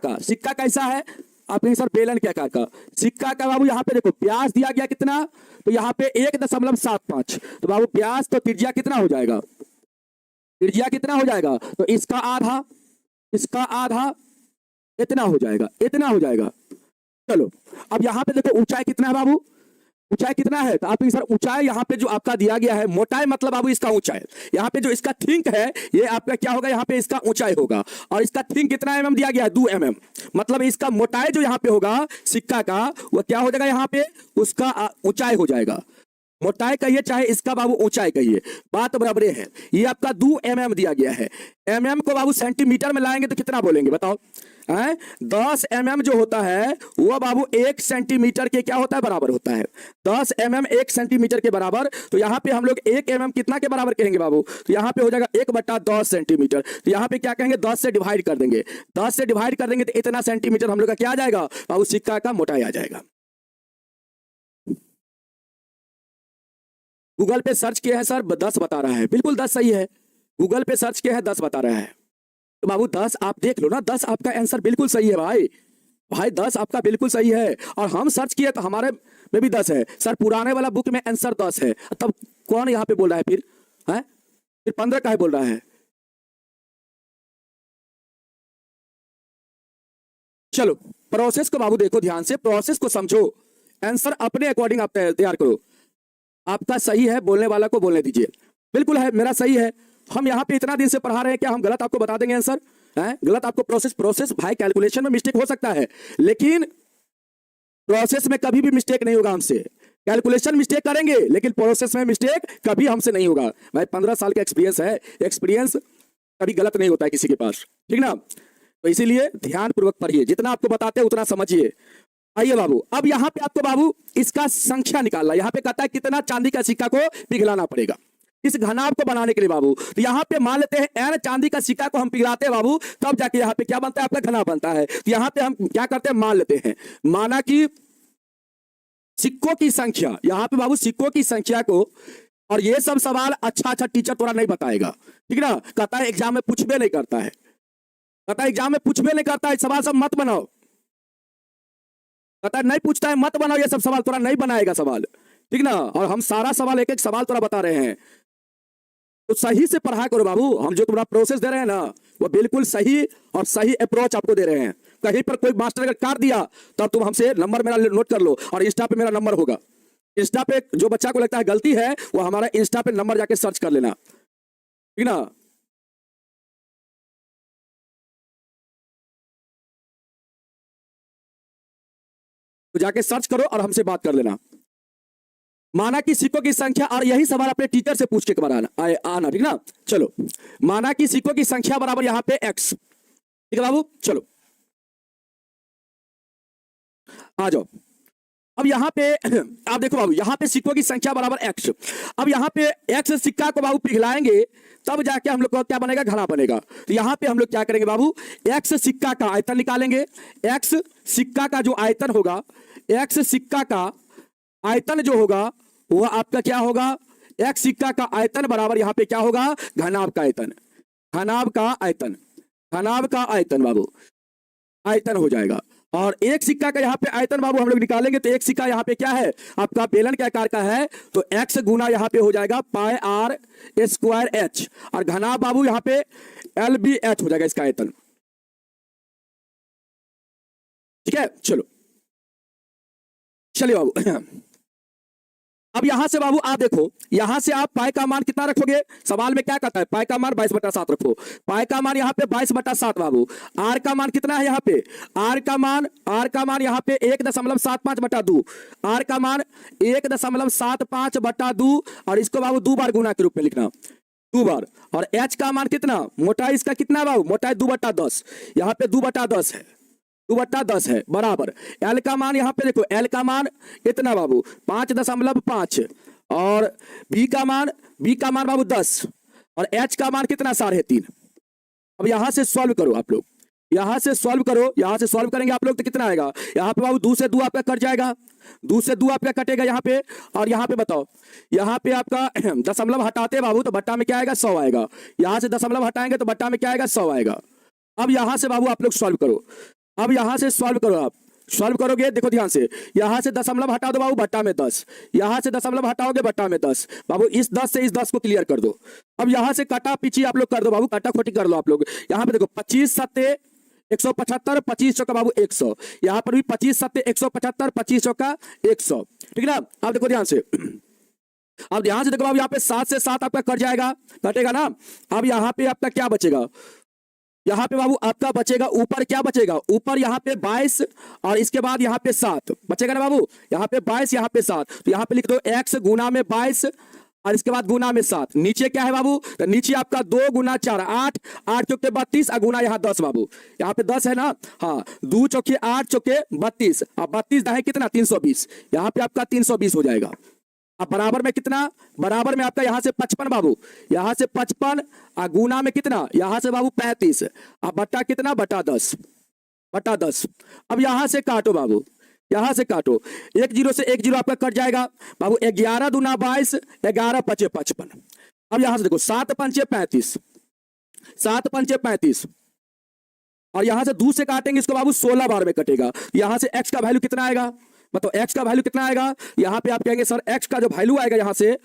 कैसा है, आप कहेंगे सर बेलन के आकार का, सिक्का का बाबू यहाँ पे देखो व्यास दिया गया कितना, तो यहाँ पे 1.75, तो बाबू व्यास तो त्रिज्या कितना हो जाएगा, त्रिज्या कितना हो जाएगा, तो इसका आधा इतना हो जाएगा। चलो अब यहाँ पे देखो ऊंचाई कितना है बाबू, ऊंचाई कितना है, तो आप सर ऊंचाई यहाँ पे जो आपका दिया गया है, मोटाई मतलब बाबू इसका ऊंचाई, यहाँ पे जो इसका थिंक है ये आपका क्या होगा, यहाँ पे इसका ऊंचाई होगा, और इसका थिंक कितना mm दिया गया है, 2 mm, मतलब इसका मोटाई जो यहाँ पे होगा सिक्का का, वो क्या हो जाएगा, यहाँ पे उसका ऊंचाई हो जाएगा, मोटाई कहिए चाहे इसका बाबू ऊंचाई कहिए, बात बराबर है। ये आपका 2 mm दिया गया है, mm को बाबू सेंटीमीटर में लाएंगे तो कितना बोलेंगे बताओ, 10 mm जो होता है वो बाबू 1 सेंटीमीटर के क्या होता है, बराबर होता है, 10 mm 1 सेंटीमीटर के बराबर। तो यहाँ पे हम लोग 1 mm कितना के बराबर कहेंगे बाबू, तो यहाँ पे हो जाएगा 1/10 सेंटीमीटर, तो यहाँ पे क्या कहेंगे 10 से डिवाइड कर देंगे, 10 से डिवाइड कर देंगे तो इतना सेंटीमीटर हम लोग का क्या आ जाएगा बाबू, सिक्का का मोटाई आ जाएगा। गूगल पे सर्च किया है सर 10 बता रहा है, बिल्कुल 10 सही है, गूगल पे सर्च किया है 10 बता रहा है, तो बाबू 10 आप देख लो ना, 10 आपका आंसर बिल्कुल सही है भाई 10 आपका बिल्कुल सही है, और हम सर्च किए तो हमारे में भी 10 है सर, पुराने वाला बुक में आंसर 10 है, तब कौन यहाँ पे बोल रहा है फिर, फिर 15 का है बोल रहा है। चलो प्रोसेस को बाबू देखो ध्यान से, प्रोसेस को समझो, आंसर अपने अकॉर्डिंग आप तैयार करो, आपका सही है, बोलने वाला को बोलने दीजिए, बिल्कुल है मेरा सही है, हम यहाँ पे इतना दिन से पढ़ा रहे हैं, क्या हम गलत आपको बता देंगे आंसर, गलत आपको प्रोसेस भाई कैलकुलेशन में मिस्टेक हो सकता है, लेकिन प्रोसेस में कभी भी मिस्टेक नहीं होगा हमसे, कैलकुलेशन मिस्टेक करेंगे लेकिन प्रोसेस में मिस्टेक कभी हमसे नहीं होगा भाई, 15 साल का एक्सपीरियंस है, एक्सपीरियंस कभी गलत नहीं होता है किसी के पास, ठीक ना। तो इसीलिए ध्यान पूर्वक पढ़िए, जितना आपको बताते हैं उतना समझिए। आइए बाबू, अब यहाँ पे आपको बाबू इसका संख्या निकालना, यहाँ पे कहता है कितना चांदी का सिक्का को पिघलाना पड़ेगा इस घनाभ को बनाने के लिए बाबू। तो यहाँ पे मान लेते हैं n चांदी का सिक्का को हम पिघलाते हैं बाबू, तब जाके यहाँ पे क्या बनता है, आपका घना बनता है। तो यहाँ पे हम क्या करते हैं, मान लेते हैं, माना कि सिक्कों की संख्या, यहाँ पे बाबू सिक्कों की संख्या को, और ये सब सवाल अच्छा टीचर थोड़ा नहीं बताएगा, ठीक ना, कहता है एग्जाम में पूछबे नहीं करता है, कहता है एग्जाम में पूछबे नहीं करता है, सवाल सब मत बनाओ, कहता है नहीं पूछता है मत बनाओ, ये सब सवाल थोड़ा नहीं बनाएगा सवाल, ठीक ना। और हम सारा सवाल एक एक सवाल थोड़ा बता रहे हैं, तो सही से पढ़ा करो बाबू। हम जो तुम्हारा प्रोसेस दे रहे हैं ना, वो बिल्कुल सही और सही अप्रोच आपको दे रहे हैं। कहीं पर कोई मास्टर अगर काट दिया तब तुम हमसे नंबर मेरा नोट कर लो, और इंस्टा पे मेरा नंबर होगा। इंस्टा पे जो बच्चा को लगता है गलती है, वो हमारा इंस्टा पे नंबर जाके सर्च कर लेना, ठीक ना। तो जाके सर्च करो और हमसे बात कर लेना। माना कि सिक्कों की संख्या, और यही सवाल अपने टीचर से पूछ के आना, ठीक ना। चलो, माना कि सिक्कों की संख्या बराबर यहाँ पे x, ठीक है बाबू। चलो आ जाओ, अब यहाँ पे आप देखो बाबू, यहाँ पे सिक्कों की संख्या बराबर x। अब यहाँ पे x सिक्का को बाबू पिघलाएंगे, तब जाके हम लोग को क्या बनेगा, घना बनेगा। तो यहाँ पे हम लोग क्या करेंगे बाबू, x सिक्का का आयतन निकालेंगे। x सिक्का का जो आयतन होगा, x सिक्का का आयतन जो होगा वह आपका क्या होगा, x सिक्का का आयतन बराबर यहाँ पे क्या होगा, घनाभ का आयतन, घनाभ का आयतन, घनाभ का आयतन बाबू, आयतन हो जाएगा। और एक सिक्का का यहाँ पे आयतन बाबू हम लोग निकालेंगे, तो एक सिक्का यहाँ पे क्या है, आपका बेलन के आकार का है, तो x गुना यहाँ पे हो जाएगा पाई आर स्क्वायर h, और घनाभ बाबू यहाँ पे LBH हो जाएगा इसका आयतन, ठीक है। चलो चलिए बाबू, अब यहां से बाबू आप देखो, यहां से आप पाई का मान कितना रखोगे, सवाल में क्या कहता है, पाई का मान 22/7 रखो। पाई का मान यहाँ पे 22/7 बाबू। आर का मान कितना है यहाँ पे, आर का मान यहाँ पे 1.75/2, आर का मान 1.75/2, और इसको बाबू 2 बार गुना के रूप में लिखना, 2 बार। और एच का मान कितना, मोटाई इसका कितना है बाबू, मोटाई 2/10, यहाँ पे 2/10 है, 2/10 है बराबर। एल का मान यहाँ पे देखो, एल का मान इतना बाबू 5.5, और बी का मान बाबू 10, और एच का मान कितना 3.5। अब यहां से सॉल्व करो आप लोग, यहां से सॉल्व करो, यहां से सॉल्व करेंगे आप लोग तो कितना आएगा, यहाँ पे बाबू 2 से 2 आपका कट जाएगा, 2 से 2 आपका कटेगा यहाँ पे। और यहाँ पे बताओ, यहाँ पे आपका दशमलव हटाते बाबू तो बट्टा में क्या आएगा, 100 आएगा। यहाँ से दशमलव हटाएंगे तो बट्टा में क्या आएगा, 100 आएगा। अब यहां से बाबू आप लोग सॉल्व करो, अब यहां से सॉल्व करो, आप सॉल्व करोगे देखो ध्यान से, यहां से दशमलव हटा दो बाबू, बट्टा में 10, यहां से दशमलव हटाओगे बट्टा में 10 बाबू, इस 10 से इस 10 को क्लियर कर दो। अब यहां से काटा पीछी आप लोग कर दो बाबू, काटा खोटी कर लो आप लोग। यहां पे देखो 25 7 175, 25 चौका बाबू 100, यहां पर भी 25 7 175, 25 चौका 100, ठीक है ना। अब देखो ध्यान से, अब ध्यान से देखो बाबू, यहाँ पे 7 से 7 आपका कट जाएगा, कटेगा ना। अब यहाँ पे आपका क्या बचेगा, यहाँ पे बाबू आपका बचेगा, ऊपर क्या बचेगा, ऊपर यहाँ पे 22, और इसके बाद यहाँ पे 7 बचेगा ना बाबू, यहाँ पे 22, यहाँ पे 7, तो यहाँ पे लिख दो x गुना में 22, और इसके बाद गुना में 7। नीचे क्या है बाबू, तो नीचे आपका 2 गुना 4 8, 8 चौके 32, और गुना यहाँ 10 बाबू, यहाँ पे 10 है ना, हाँ 2 चौके 8 चौके 32, और 32 दाएं कितना 320, यहाँ पे आपका 320 हो जाएगा। अब बराबर में कितना, बराबर में आपका यहां से 55 बाबू, यहां से 55, और गुना में कितना, यहां से बाबू 35, अब बट्टा कितना, बट्टा 10। अब यहां से काटो बाबू, यहां से काटो, 1 0 से 1 0 आपका कट जाएगा बाबू, 11 दूना 22, 11 5 55। अब यहां से देखो 7 5 35, 7 5 35, और यहां से 2 से काटेंगे इसको बाबू, 16 बार में कटेगा। यहां से x का वैल्यू कितना आएगा, मतलब x का वैल्यू कितना आएगा, यहाँ पे आप कहेंगे सर x का जो वैल्यू आएगा, यहाँ से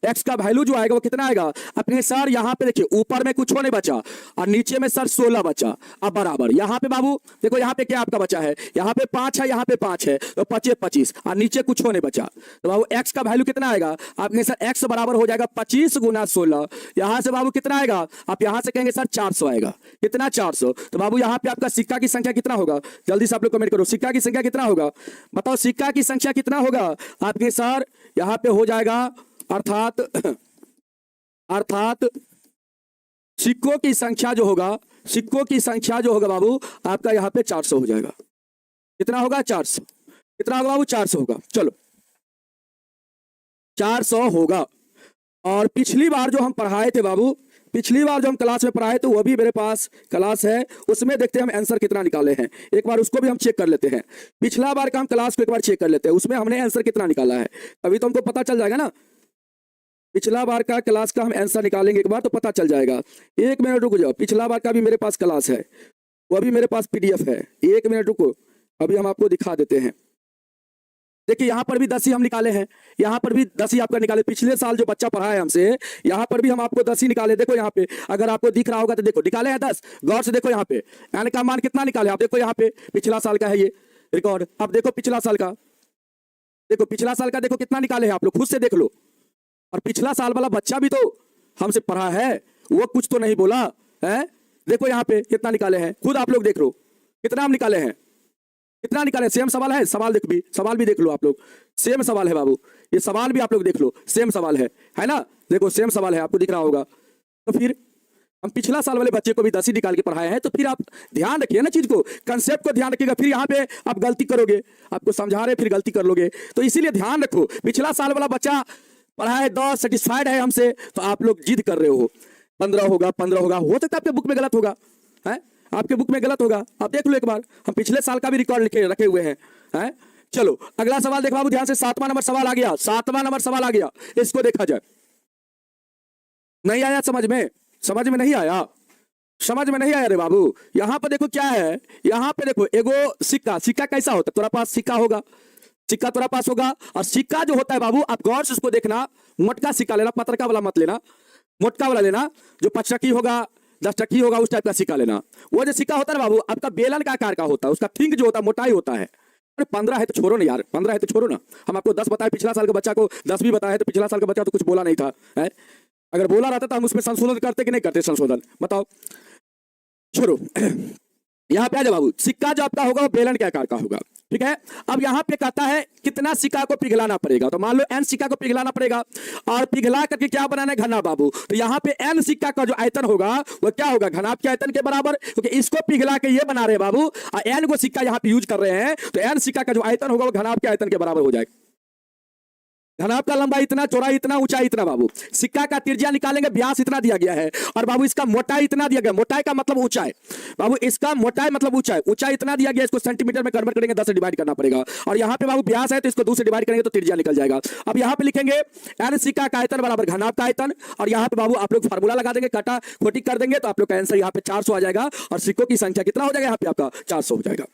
x का वैल्यू जो आएगा वो कितना आएगा, आप कहेंगे सर यहाँ पे देखिए ऊपर में कुछ नहीं बचा, और नीचे में सर 16 बचा। अब बराबर यहाँ पे बाबू देखो, यहाँ पे क्या आपका बचा है, यहाँ पे 5 है, यहाँ पे 5 है, तो 25 25, और नीचे कुछ नहीं बचा, तो बाबू x का वैल्यू कितना आएगा, आप कहेंगे सर x बराबर हो जाएगा 25 गुना 16। यहाँ से बाबू कितना आएगा, आप यहाँ से कहेंगे सर 400 आएगा, कितना 400। तो बाबू यहाँ पे आपका सिक्का की संख्या कितना होगा, जल्दी से आप लोग कमेंट करो, सिक्का की संख्या कितना होगा, बताओ सिक्का की संख्या कितना होगा। आप कहेंगे सर यहाँ पे हो जाएगा, अर्थात सिक्कों की संख्या जो होगा, सिक्कों की संख्या जो होगा बाबू आपका यहाँ पे 400 हो जाएगा। कितना होगा? 400। कितना होगा बाबू? 400 होगा। चलो 400 होगा। और पिछली बार जो हम पढ़ाए थे बाबू, पिछली बार जो हम क्लास में पढ़ाए थे वो भी मेरे पास क्लास है, उसमें देखते हैं हम आंसर कितना निकाले हैं। एक बार उसको भी हम चेक कर लेते हैं। पिछला बार का हम क्लास को एक बार चेक कर लेते हैं, उसमें हमने आंसर कितना निकाला है, अभी तो हमको पता चल जाएगा ना। पिछला बार का क्लास का हम आंसर निकालेंगे एक बार तो पता चल जाएगा। एक मिनट रुको जाओ, पिछला बार का भी मेरे पास क्लास है, वो अभी मेरे पास PDF है। एक मिनट रुको, अभी हम आपको दिखा देते हैं। देखिए यहाँ पर भी 10 ही हम निकाले हैं, यहाँ पर भी 10 ही आपका निकाले। पिछले साल जो बच्चा पढ़ा है हमसे, यहाँ पर भी हम आपको 10 ही निकाले। देखो यहाँ पे अगर आपको दिख रहा होगा तो देखो निकाले हैं 10। गौर से देखो यहाँ पे एन का मान कितना निकाले आप, देखो यहाँ पे पिछला साल का है ये रिकॉर्ड। अब देखो पिछला साल का, देखो पिछला साल का देखो कितना निकाले हैं आप लोग, खुद से देख लो। और पिछला साल वाला बच्चा भी तो हमसे पढ़ा है, वो कुछ तो नहीं बोला है। देखो यहाँ पे कितना निकाले हैं, खुद आप लोग देख लो कितना हम निकाले हैं, कितना निकाले। सेम सवाल है, सवाल सवाल भी देख लो आप लोग, सेम सवाल है बाबू। ये सवाल भी आप लोग देख लो, सेम सवाल है ना। देखो सेम सवाल है, आपको दिख रहा होगा। तो फिर हम पिछला साल वाले बच्चे को भी 10 ही निकाल के पढ़ाए हैं, तो फिर आप ध्यान रखिए ना चीज को, कंसेप्ट को ध्यान रखिएगा। फिर यहाँ पे आप गलती करोगे, आपको समझा रहे फिर गलती कर लोगे, तो इसीलिए ध्यान रखो। पिछला साल वाला बच्चा पढ़ा है 10, सेटिस्फाइड है हमसे, तो आप लोग जिद कर रहे हो 15 होगा, 15 होगा। हो सकता है आपके बुक में गलत होगा, है आपके बुक में गलत होगा, आप देख लो एक बार। हम पिछले साल का भी रिकॉर्ड लिखे रखे हुए हैं। चलो अगला सवाल देख बाबू ध्यान से, 7वां नंबर सवाल आ गया, 7वां नंबर सवाल आ गया। इसको देखा जाए। नहीं आया समझ में? समझ में नहीं आया? समझ में नहीं आया रे बाबू। यहां पर देखो क्या है, यहां पे देखो एगो सिक्का। सिक्का कैसा होता है? तुम्हारे पास सिक्का होगा, सिक्का तुम्हारे पास होगा। और सिक्का जो होता है बाबू, आप गौर से उसको देखना, मोटका सिक्का लेना, पत्रका वाला मत लेना, मोटका वाला लेना, जो 5 टकी होगा, 10 टकी होगा, उस टाइप का सिक्का लेना। वो जो सिक्का होता है बाबू आपका बेलन का आकार का होता है, उसका थिंक जो होता है मोटाई होता है। अरे 15 है तो छोड़ो ना यार, 15 है तो छोड़ो ना। हम आपको 10 बताए, पिछला साल के बच्चा को 10 भी बताया, तो पिछला साल का बच्चा तो कुछ बोला नहीं था, है? अगर बोला रहता तो हम उसमें संशोधन करते कि नहीं करते संशोधन, बताओ। छोड़ो, यहाँ पे आ जाओ बाबू। सिक्का जो आपका होगा वो बेलन के आकार का होगा, ठीक है। अब यहाँ पे कहता है कितना सिक्का को पिघलाना पड़ेगा, तो मान लो n सिक्का को पिघलाना पड़ेगा, और पिघला करके क्या बनाना है? घना बाबू। तो यहाँ पे n सिक्का का जो आयतन होगा वो क्या होगा? घनाभ के आयतन के बराबर, क्योंकि इसको पिघला के ये बना रहे बाबू, और n को सिक्का यहाँ पे यूज कर रहे हैं, तो n सिक्का का जो आयतन होगा वो घनाभ के आयतन के बराबर हो जाएगा। घनाभ का लंबाई इतना, चौड़ाई इतना, ऊंचाई इतना बाबू। सिक्का का त्रिज्या निकालेंगे, व्यास इतना दिया गया है, और बाबू इसका मोटाई इतना दिया गया। मोटाई का मतलब ऊंचाई बाबू, इसका मोटाई मतलब ऊंचाई, ऊंचाई इतना दिया गया। इसको सेंटीमीटर में कन्वर्ट करेंगे, 10 से डिवाइड करना पड़ेगा। और यहाँ पे बाबू व्यास है, तो इसको 2 से डिवाइड करेंगे तो त्रिज्या निकल जाएगा। अब यहाँ पे लिखेंगे n सिक्का का आयतन बराबर घनाभ का आयतन, और यहाँ पे बाबू आप लोग फार्मूला लगा देंगे, काटा खोटी कर देंगे, तो आप लोग का आंसर यहाँ पे 400 आ जाएगा। और सिक्कों की संख्या कितना हो जाएगा? यहाँ पे आपका 400 हो जाएगा।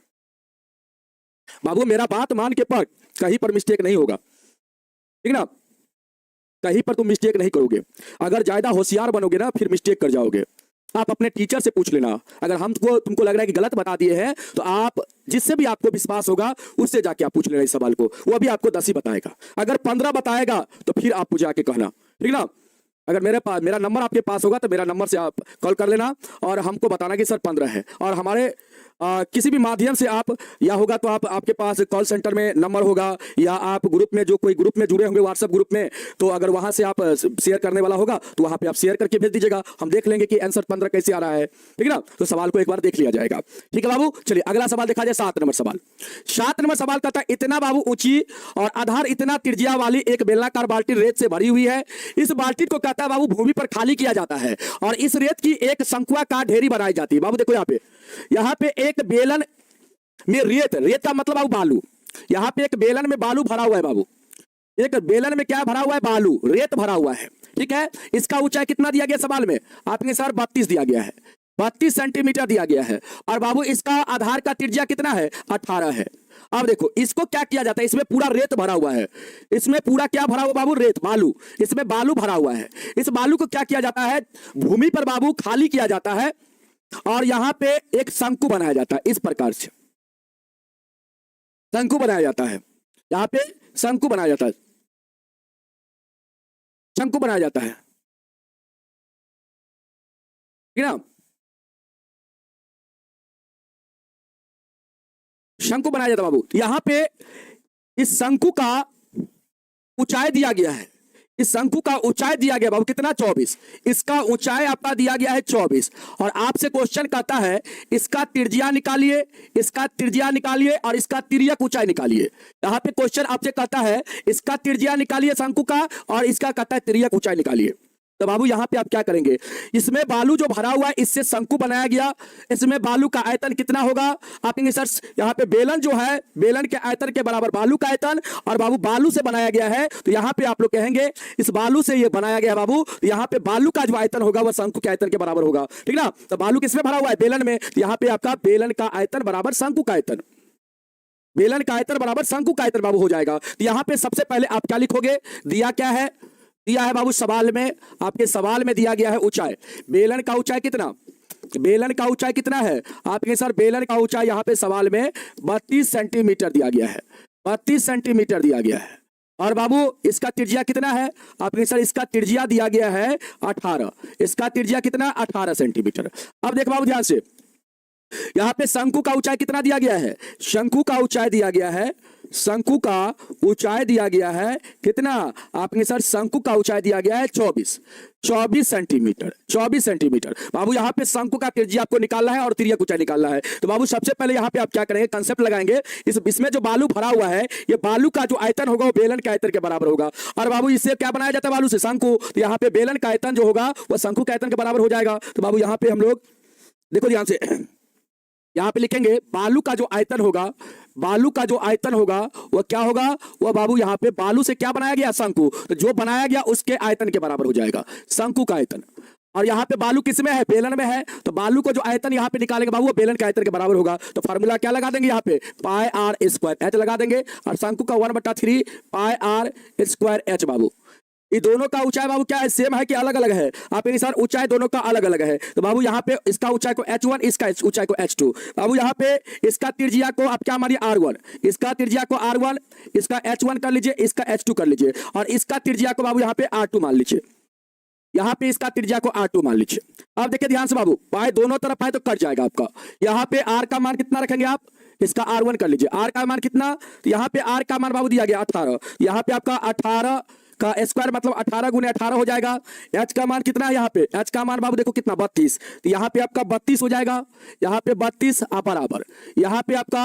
बाबू मेरा बात मान के पढ़, कहीं पर मिस्टेक नहीं होगा, ठीक ना? कहीं पर तुम मिस्टेक नहीं करोगे। अगर ज्यादा होशियार बनोगे ना फिर मिस्टेक कर जाओगे। आप अपने टीचर से पूछ लेना, अगर हमको तुमको लग रहा है कि गलत बता दिए हैं, तो आप जिससे भी आपको विश्वास होगा उससे जाके आप पूछ लेना इस सवाल को, वो भी आपको 10 ही बताएगा। अगर 15 बताएगा तो फिर आप जाके कहना, ठीक ना। अगर मेरा नंबर आपके पास होगा तो मेरा नंबर से आप कॉल कर लेना और हमको बताना कि सर 15 है। और हमारे किसी भी माध्यम से आप, या होगा तो आप, आपके पास कॉल सेंटर में नंबर होगा, या आप ग्रुप में, जो कोई ग्रुप में जुड़े होंगे व्हाट्सएप ग्रुप में, तो अगर वहां से आप शेयर करने वाला होगा तो वहां पे आप शेयर करके भेज दीजिएगा। हम देख लेंगे कि आंसर 15 कैसे आ रहा है, ठीक है ना। तो सवाल को एक बार देख लिया जाएगा, ठीक है बाबू। चलिए अगला सवाल देखा जाए, 7 नंबर सवाल। 7 नंबर सवाल कहता है इतना बाबू ऊंची और आधार इतना त्रिज्या वाली एक बेलनाकार बाल्टी रेत से भरी हुई है। इस बाल्टी को कहता है बाबू भूमि पर खाली किया जाता है, और इस रेत की एक शंकुआकार ढेरी बनाई जाती है। बाबू देखो यहाँ पे एक बेलन में रेत, रेत का मतलब बाबू बालू, यहाँ पे एक बेलन में बालू भरा हुआ है बाबू। एक बेलन में क्या भरा हुआ है? बालू, रेत भरा हुआ है, ठीक है। इसका ऊंचाई कितना दिया गया सवाल में? आपके सर 32 दिया गया है, 32 सेंटीमीटर दिया गया है। और बाबू इसका आधार का त्रिज्या कितना है? 18 है। अब देखो इसको क्या किया जाता है, इसमें पूरा रेत भरा हुआ है, इसमें पूरा क्या भरा हुआ बाबू? रेत, बालू, इसमें बालू भरा हुआ है। इस बालू को क्या किया जाता है? भूमि पर बाबू खाली किया जाता है, और यहां पे एक शंकु बनाया जाता है। इस प्रकार से शंकु बनाया जाता है, यहां पे शंकु बनाया जाता है, शंकु बनाया जाता है, ठीक है ना। शंकु बनाया जाता है बाबू। यहां पे इस शंकु का ऊंचाई दिया गया है, इस शंकु का ऊंचाई दिया गया बाबू कितना 24, इसका ऊंचाई आपका दिया गया है 24 और आपसे क्वेश्चन कहता है इसका त्रिज्या निकालिए, इसका त्रिज्या निकालिए और इसका तिर्यक ऊंचाई निकालिए। यहां पे क्वेश्चन आपसे कहता है इसका त्रिज्या निकालिए शंकु का और इसका कहता है तिर्यक ऊंचाई निकालिए। तो बाबू यहां पे आप क्या करेंगे, इसमें बालू जो भरा हुआ है इससे शंकु बनाया गया, इसमें बालू का आयतन कितना होगा आप कहेंगे सर यहां पे बेलन जो है बेलन के आयतन के बराबर बालू का आयतन और बाबू बालू से बनाया गया है तो यहां पे आप लोग कहेंगे इस बालू से ये बनाया गया बाबू, तो यहां पे बालू का जो आयतन होगा वह शंकु के आयतन के बराबर होगा, ठीक ना। तो बालू किसमें भरा हुआ है बेलन में, यहां पे आपका बेलन का आयतन बराबर शंकु का आयतन, बेलन का आयतन बराबर शंकु का आयतन बाबू हो जाएगा। तो यहां पे सबसे पहले आप क्या लिखोगे, दिया क्या है, दिया है बाबू सवाल में, आपके सवाल में दिया गया है ऊंचाई, बेलन का ऊंचाई कितना, बेलन का ऊंचाई कितना है आपके सर, बेलन का ऊंचाई यहां पे सवाल में 32 सेंटीमीटर दिया गया है, 32 सेंटीमीटर दिया गया है। और बाबू इसका त्रिज्या कितना है आपके सर, इसका त्रिज्या दिया गया है 18, इसका त्रिज्या कितना 18 सेंटीमीटर। अब देखो बाबू ध्यान से, यहां पे शंकु का ऊंचाई कितना दिया गया है, शंकु का ऊंचाई दिया गया है, शंकु का ऊंचाई दिया गया है कितना आपके सर, शंकु का ऊंचाई दिया गया है 24 सेंटीमीटर, 24 सेंटीमीटर। बाबू यहां पे शंकु का त्रिज्या आपको निकालना है और तिर्यक ऊंचाई निकालना है। तो बाबू सबसे पहले यहां पे आप क्या करेंगे, कंसेप्ट लगाएंगे, इसमें जो बालू भरा हुआ है ये बालू का जो आयतन होगा वो बेलन के आयतन के बराबर होगा और बाबू इससे क्या बनाया जाता है बालू से शंकु, तो यहां पे बेलन का आयतन जो होगा वह शंकु के आयतन के बराबर हो जाएगा। तो बाबू यहां पे हम लोग देखो ध्यान से यहां पे लिखेंगे बालू का जो आयतन होगा, बालू का जो आयतन होगा वह क्या होगा, वह बाबू यहां पे बालू से क्या बनाया गया शंकु, तो जो बनाया गया उसके आयतन के बराबर हो जाएगा शंकु का आयतन। और यहां पे बालू किस में है, बेलन में है, तो बालू को जो आयतन यहां पे निकालेंगे बाबू वो बेलन के आयतन के बराबर होगा। तो फार्मूला क्या लगा देंगे यहां पे, पाई आर स्क्वायर एच लगा देंगे और शंकु का 1/3 पाई आर स्क्वायर एच। बाबू ये दोनों का ऊंचाई बाबू क्या है, सेम है कि अलग अलग है, आप एक साथ ऊंचाई दोनों का अलग अलग है। तो बाबू यहाँ पे इसका ऊंचाई को h1, इसका ऊंचाई को h2। बाबू यहाँ पे इसका त्रिज्या को आप क्या मानिए r1, इसका त्रिज्या को r1, इसका h1 कर लीजिए, इसका h2 कर लीजिए और इसका त्रिज्या को बाबू यहाँ पे r2 मान लीजिए, यहाँ पे इसका त्रिज्या को r2 मान लीजिए। अब देखिए ध्यान से बाबू, पाए दोनों तरफ आए तो कट जाएगा आपका, यहाँ पे r का मान कितना रखेंगे आप, इसका r1 कर लीजिए, r का मान कितना, तो यहाँ पे r का मान बाबू दिया गया 18, यहाँ पे आपका 18 का स्क्वायर मतलब 18 गुने 18 हो जाएगा। h का मान कितना है, यहाँ पे h का मान बाबू देखो कितना 32, तो यहाँ पे आपका 32 हो जाएगा, यहाँ पे 32 बराबर, यहाँ पे आपका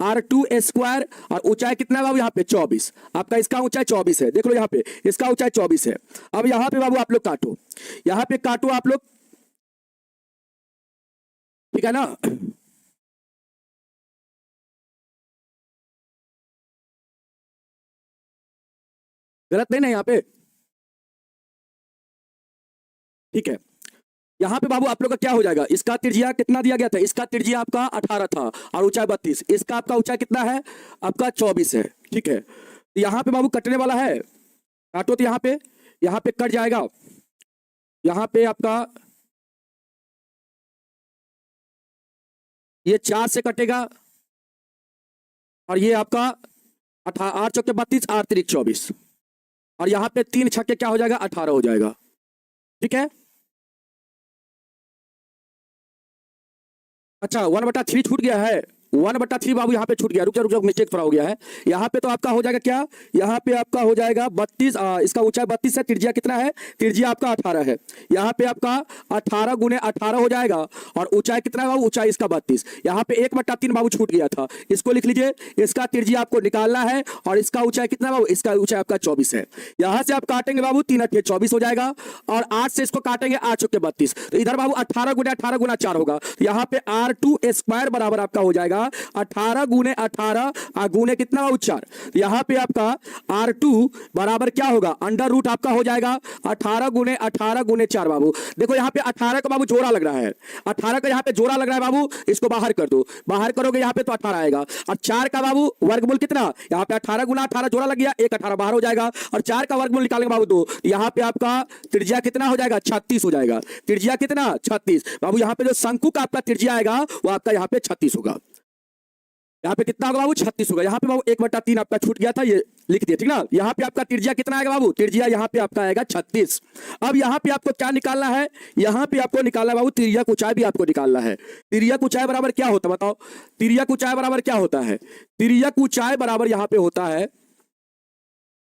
r2 स्क्वायर और ऊंचाई कितना है बाबू यहाँ पे 24, आपका इसका ऊंचाई 24 है, देख लो यहाँ पे इसका ऊंचाई 24 है। अब यहाँ पे बाबू आप लोग काटो, यहाँ पे काटो आप लोग, ठीक है ना। गलत नहीं ना यहाँ पे, ठीक है। यहाँ पे बाबू आप लोग का क्या हो जाएगा, इसका त्रिज्या कितना दिया गया था, इसका त्रिज्या आपका 18 था और ऊंचाई 32, इसका आपका ऊंचाई कितना है आपका 24 है, ठीक है। तो यहाँ पे बाबू कटने वाला है, काटो तो यहाँ पे कट जाएगा, यहाँ पे आपका ये 4 से कटेगा और ये आपका 8 चौके 32 8 तिरिक 24 और यहाँ पे 3 छक्के क्या हो जाएगा 18 हो जाएगा, ठीक है। अच्छा 1/3 छूट गया है, 1/3 बाबू यहाँ पे छूट गया, रुक जा मिस्टेक थोड़ा हो गया है। यहाँ पे तो आपका हो जाएगा क्या, यहाँ पे आपका हो जाएगा 32, इसका ऊंचाई 32 है, त्रिज्या कितना है, त्रिज्या आपका 18 है, यहाँ पे आपका 18 गुने 18 हो जाएगा और ऊंचाई कितना है बाबू, ऊंचाई इसका 32, यहाँ पे 1/3 बाबू छूट गया था, इसको लिख लीजिए, इसका त्रिज्या आपको निकालना है और इसका ऊंचाई कितना है बाबू, इसका ऊंचाई आपका 24 है। यहाँ से आप काटेंगे बाबू 3 8 24 हो जाएगा और 8 से इसको काटेंगे 8 चौके 32, तो इधर बाबू 18 गुने 18 गुना 4 होगा, यहाँ पे r2 स्क्वायर बराबर आपका हो जाएगा 18 गुने 18 गुने कितना बाबू 4, यहां पे आपका r2 बराबर क्या होगा, अंडर रूट आपका हो जाएगा 18 गुने 18 गुने 4। बाबू देखो यहाँ पे 18 का बाबू जोड़ा लग रहा है, 18 का यहाँ पे जोड़ा लग रहा है बाबू, इसको बाहर कर दो, बाहर करोगे यहाँ पे तो 18 आएगा और 4 का बाबू वर्गमूल कितना, यहाँ पे 18 गुना 18 जोड़ा लग गया, 1 18 बाहर हो जाएगा और 4 का वर्गमूल निकालेंगे बाबू 2, यहाँ पे आपका त्रिज्या कितना हो जाएगा 36 हो जाएगा, त्रिज्या कितना 36। बाबू यहाँ पे जो शंकु का आपका त्रिज्या आएगा वो आपका यहाँ पे 36 होगा, यहाँ पे कितना होगा बाबू 36 होगा, यहाँ पे बाबू 1/3 आपका छूट गया था, ये लिख दिया, ठीक ना। यहाँ पे आपका त्रिज्या कितना आएगा बाबू, त्रिज्या यहाँ पे आपका आएगा 36। अब यहाँ पे आपको क्या निकालना है, यहाँ पे आपको निकालना है बाबू तिर्यक ऊंचाई भी आपको निकालना है। तिर्यक ऊंचाई बराबर क्या होता है बताओ, तिर्यक ऊंचाई बराबर क्या होता है, तिर्यक ऊंचाई बराबर यहाँ पे होता है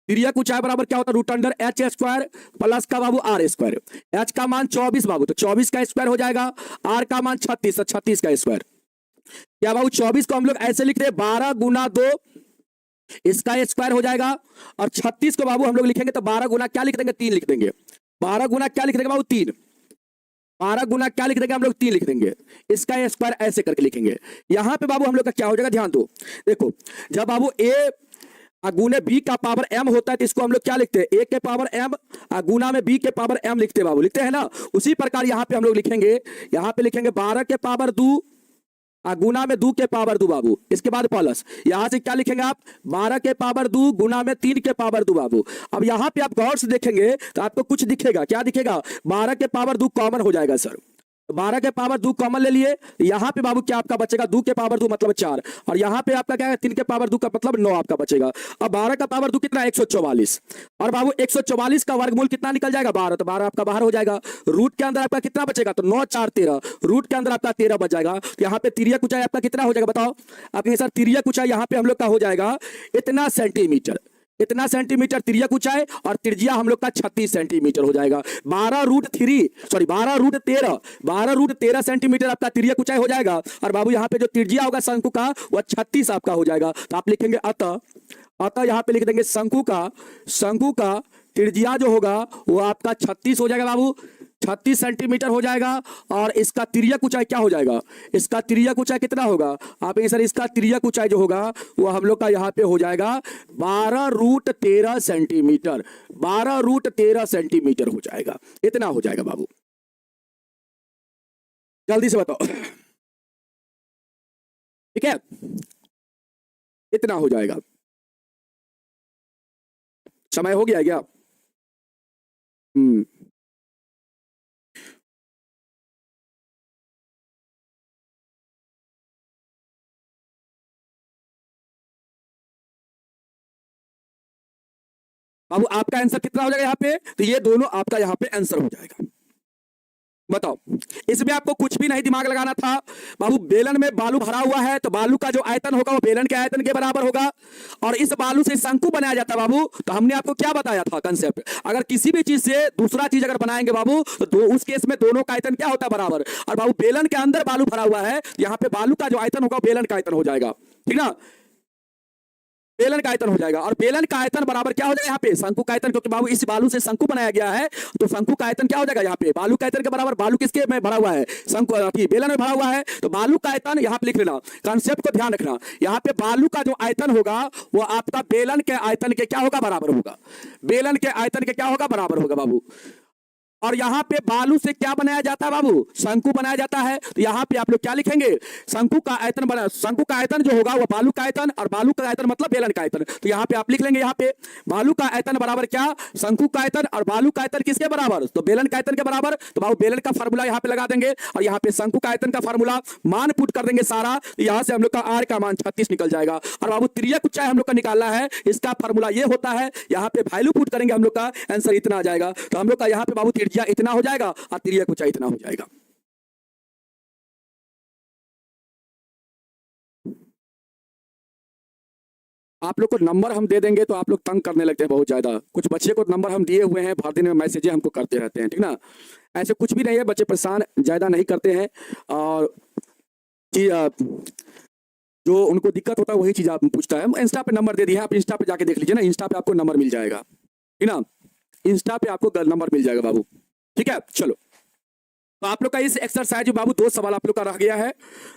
तिर्यक ऊंचाई बराबर क्या होता है root under H square plus का बाबू आर स्क्वायर। एच का मान 24 बाबू, तो 24 का स्क्वायर हो जाएगा। आर का मान 36, तो 36 का स्क्वायर। क्या बाबू 24 को हम लोग ऐसे लिखते हैं 12 गुना 2, इसका स्क्वायर हो जाएगा। और 36 को बाबू हम लोग लिखेंगे तो 12 गुना क्या लिख देंगे, 3 लिख देंगे। 12 गुना क्या लिख देंगे बाबू, 3। 12 गुना क्या लिख देंगे हम लोग, 3 लिख देंगे। इसका स्क्वायर ऐसे करके लिखेंगे। यहां पे बाबू हम लोग का क्या हो जाएगा, ध्यान दो। देखो जब बाबू ए गुने बी का पावर m होता है तो इसको हम लोग क्या लिखते हैं, a के पावर m गुना में b के पावर m लिखते हैं बाबू, लिखते हैं ना। उसी प्रकार यहां पे हम लोग लिखेंगे, यहां पे लिखेंगे 12 के पावर 2 गुना में 2 के पावर 2 बाबू। इसके बाद प्लस यहां से क्या लिखेंगे आप, 12 के पावर 2 गुना में 3 के पावर 2 बाबू। अब यहां पे आप गौर से देखेंगे तो आपको कुछ दिखेगा, क्या दिखेगा, 12 के पावर 2 कॉमन हो जाएगा सर। 12 के पावर 2 कॉमन ले लिए, यहां पे बाबू क्या आपका बचेगा, 2 के पावर 2 मतलब 4, और यहां पे आपका क्या है 3 के पावर 2 का मतलब 9 आपका बचेगा। अब 12 का पावर 2 कितना, 144। और बाबू 144 का वर्गमूल कितना निकल जाएगा, 12, तो 12 आपका बाहर हो जाएगा। रूट के अंदर आपका कितना बचेगा, तो 9 4 13, रूट के अंदर आपका 13 बच जाएगा। तो यहां पे तिर्यक ऊंचाई आपका कितना हो जाएगा बताओ, आपके सर तिर्यक ऊंचाई यहां पे हम लोग का हो जाएगा इतना सेंटीमीटर। इतना सेंटीमीटर तिर्यक ऊंचाई, और त्रिज्या हम लोग का 36 सेंटीमीटर हो जाएगा। 12 रूट 13 सेंटीमीटर आपका तिर्यक ऊंचाई हो जाएगा। और बाबू यहाँ पे जो त्रिज्या होगा शंकु का वह 36 आपका हो जाएगा। तो आप लिखेंगे अतः यहाँ पे लिख देंगे शंकु का त्रिज्या जो होगा वो आपका 36 हो जाएगा बाबू, 36 सेंटीमीटर हो जाएगा। और इसका तिर्यक ऊंचाई क्या हो जाएगा, इसका तिर्यक ऊंचाई कितना होगा, आप सर इसका तिर्यक ऊंचाई जो होगा वो हम लोग का यहाँ पे हो जाएगा 12 रूट 13 सेंटीमीटर। 12 रूट 13 सेंटीमीटर हो जाएगा, इतना हो जाएगा बाबू। जल्दी से बताओ, ठीक है, इतना हो जाएगा। समय हो गया क्या? बाबू आपका आंसर कितना हो जाएगा यहाँ पे, तो ये दोनों आपका यहाँ पे आंसर हो जाएगा। बताओ, इसमें आपको कुछ भी नहीं दिमाग लगाना था बाबू। बेलन में बालू भरा हुआ है तो बालू का जो आयतन होगा वो बेलन के आयतन के बराबर होगा। और इस बालू से शंकु बनाया जाता है बाबू। तो हमने आपको क्या बताया था कंसेप्ट, अगर किसी भी चीज से दूसरा चीज अगर बनाएंगे बाबू तो उस केस में दोनों का आयतन क्या होता है, बराबर। और बाबू बेलन के अंदर बालू भरा हुआ है, यहाँ पे बालू का जो आयतन होगा बेलन का आयतन हो जाएगा, ठीक ना। बेलन का आयतन हो जाएगा, और बेलन का आयतन बराबर क्या हो जाएगा यहाँ पे शंकु का आयतन, क्योंकि बाबू इस बालू से शंकु बनाया गया है। तो शंकु का आयतन क्या हो जाएगा यहाँ पे, बालू का आयतन के बराबर। बालू किसके में भरा हुआ है, शंकु बेलन में भरा हुआ है, तो बालू का आयतन यहाँ पे लिख लेना। कॉन्सेप्ट को ध्यान रखना, यहाँ पे बालू का जो आयतन होगा वो आपका बेलन के आयतन के क्या होगा, बराबर होगा। बेलन के आयतन के क्या होगा, बराबर होगा बाबू। और यहां पे बालू से क्या बनाया जाता है बाबू, शंकु बनाया जाता है। तो यहां पे आप लोग क्या लिखेंगे, शंकु का आयतन बना, शंकु का आयतन जो होगा वो बालू का आयतन, और बालू का आयतन मतलब बेलन का आयतन। तो यहां पे आप लिख लेंगे, यहां पे बालू का आयतन बराबर क्या, शंकु का आयतन, और बालू का आयतन किसके बराबर, तो बेलन का आयतन के बराबर। तो बाबू बेलन का फार्मूला यहां पे लगा देंगे, और यहां पे शंकु का आयतन का फार्मूला मान पुट कर देंगे सारा। तो यहां से हम लोग का आर का मान 36 निकल जाएगा। और बाबू तिर्यक ऊंचाई हम लोग का निकालना है, इसका फार्मूला ये होता है, यहां पे वैल्यू पुट करेंगे हम लोग का आंसर इतना आ जाएगा। तो हम लोग का यहां पे बाबू त्रिज्या इतना हो जाएगा और तिर्यक ऊंचाई इतना हो जाएगा। आप लोग को नंबर हम दे देंगे तो आप लोग तंग करने लगते हैं बहुत ज्यादा। कुछ बच्चे को नंबर हम दिए हुए हैं, भर दिन में मैसेजें हमको करते रहते हैं, ठीक ना। ऐसे कुछ भी नहीं है, बच्चे परेशान ज्यादा नहीं करते हैं। और जो उनको दिक्कत होता है वही चीज आप पूछता है। इंस्टा पे नंबर दे दिया, आप इंस्टा पे जाके देख लीजिए ना, इंस्टा पे आपको नंबर मिल जाएगा, ठीक ना। इंस्टा पे आपको नंबर मिल जाएगा बाबू, ठीक है। चलो, तो आप लोग का इस एक्सरसाइज बाबू 2 सवाल आप लोग का रह गया है।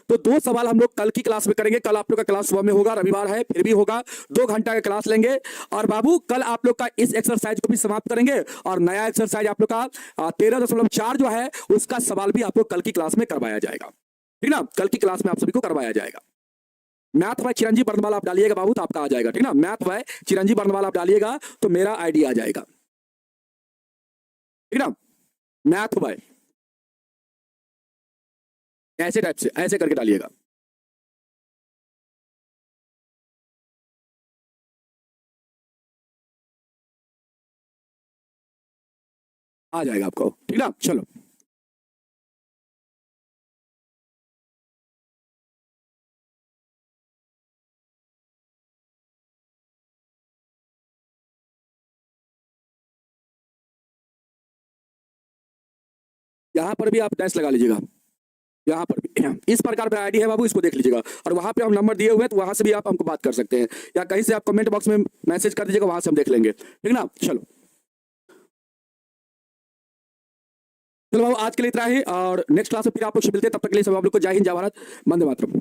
तो 2 सवाल हम लोग कल की क्लास में करेंगे। कल आप लोग का क्लास सुबह में होगा, रविवार है फिर भी होगा, 2 घंटा का क्लास लेंगे। और बाबू कल आप लोग का इस एक्सरसाइज को भी समाप्त करेंगे, और नया एक्सरसाइज आप लोग का 13.4 जो है उसका सवाल भी आपको कल की क्लास में करवाया जाएगा, ठीक ना। कल की क्लास में आप सभी को करवाया जाएगा। मैथ बाय चिरंजीव बर्नवाल आप डालिएगा बाबू तो आपका आ जाएगा, ठीक ना। मैथ बाय चिरंजीव बर्नवाल आप डालिएगा तो मेरा आईडी आ जाएगा, ठीक ना। मैथ बाय ऐसे टाइप से ऐसे करके डालिएगा, आ जाएगा आपको, ठीक ना। चलो। यहाँ पर भी आप डैश लगा लीजिएगा, यहाँ पर भी इस प्रकार का आईडी है बाबू, इसको देख लीजिएगा। और वहाँ पे हम नंबर दिए हुए हैं, तो वहाँ से भी आप हमको बात कर सकते हैं, या कहीं से आप कमेंट बॉक्स में मैसेज कर दीजिएगा, वहाँ से हम देख लेंगे, ठीक ना। चलो चलो बाबू, आज के लिए इतना ही, और नेक्स्ट क्लास में फिर आप लोग से मिलते हैं। तब तक के लिए सब आप लोग को जय हिंद, जय भारत, वंदे मातरम।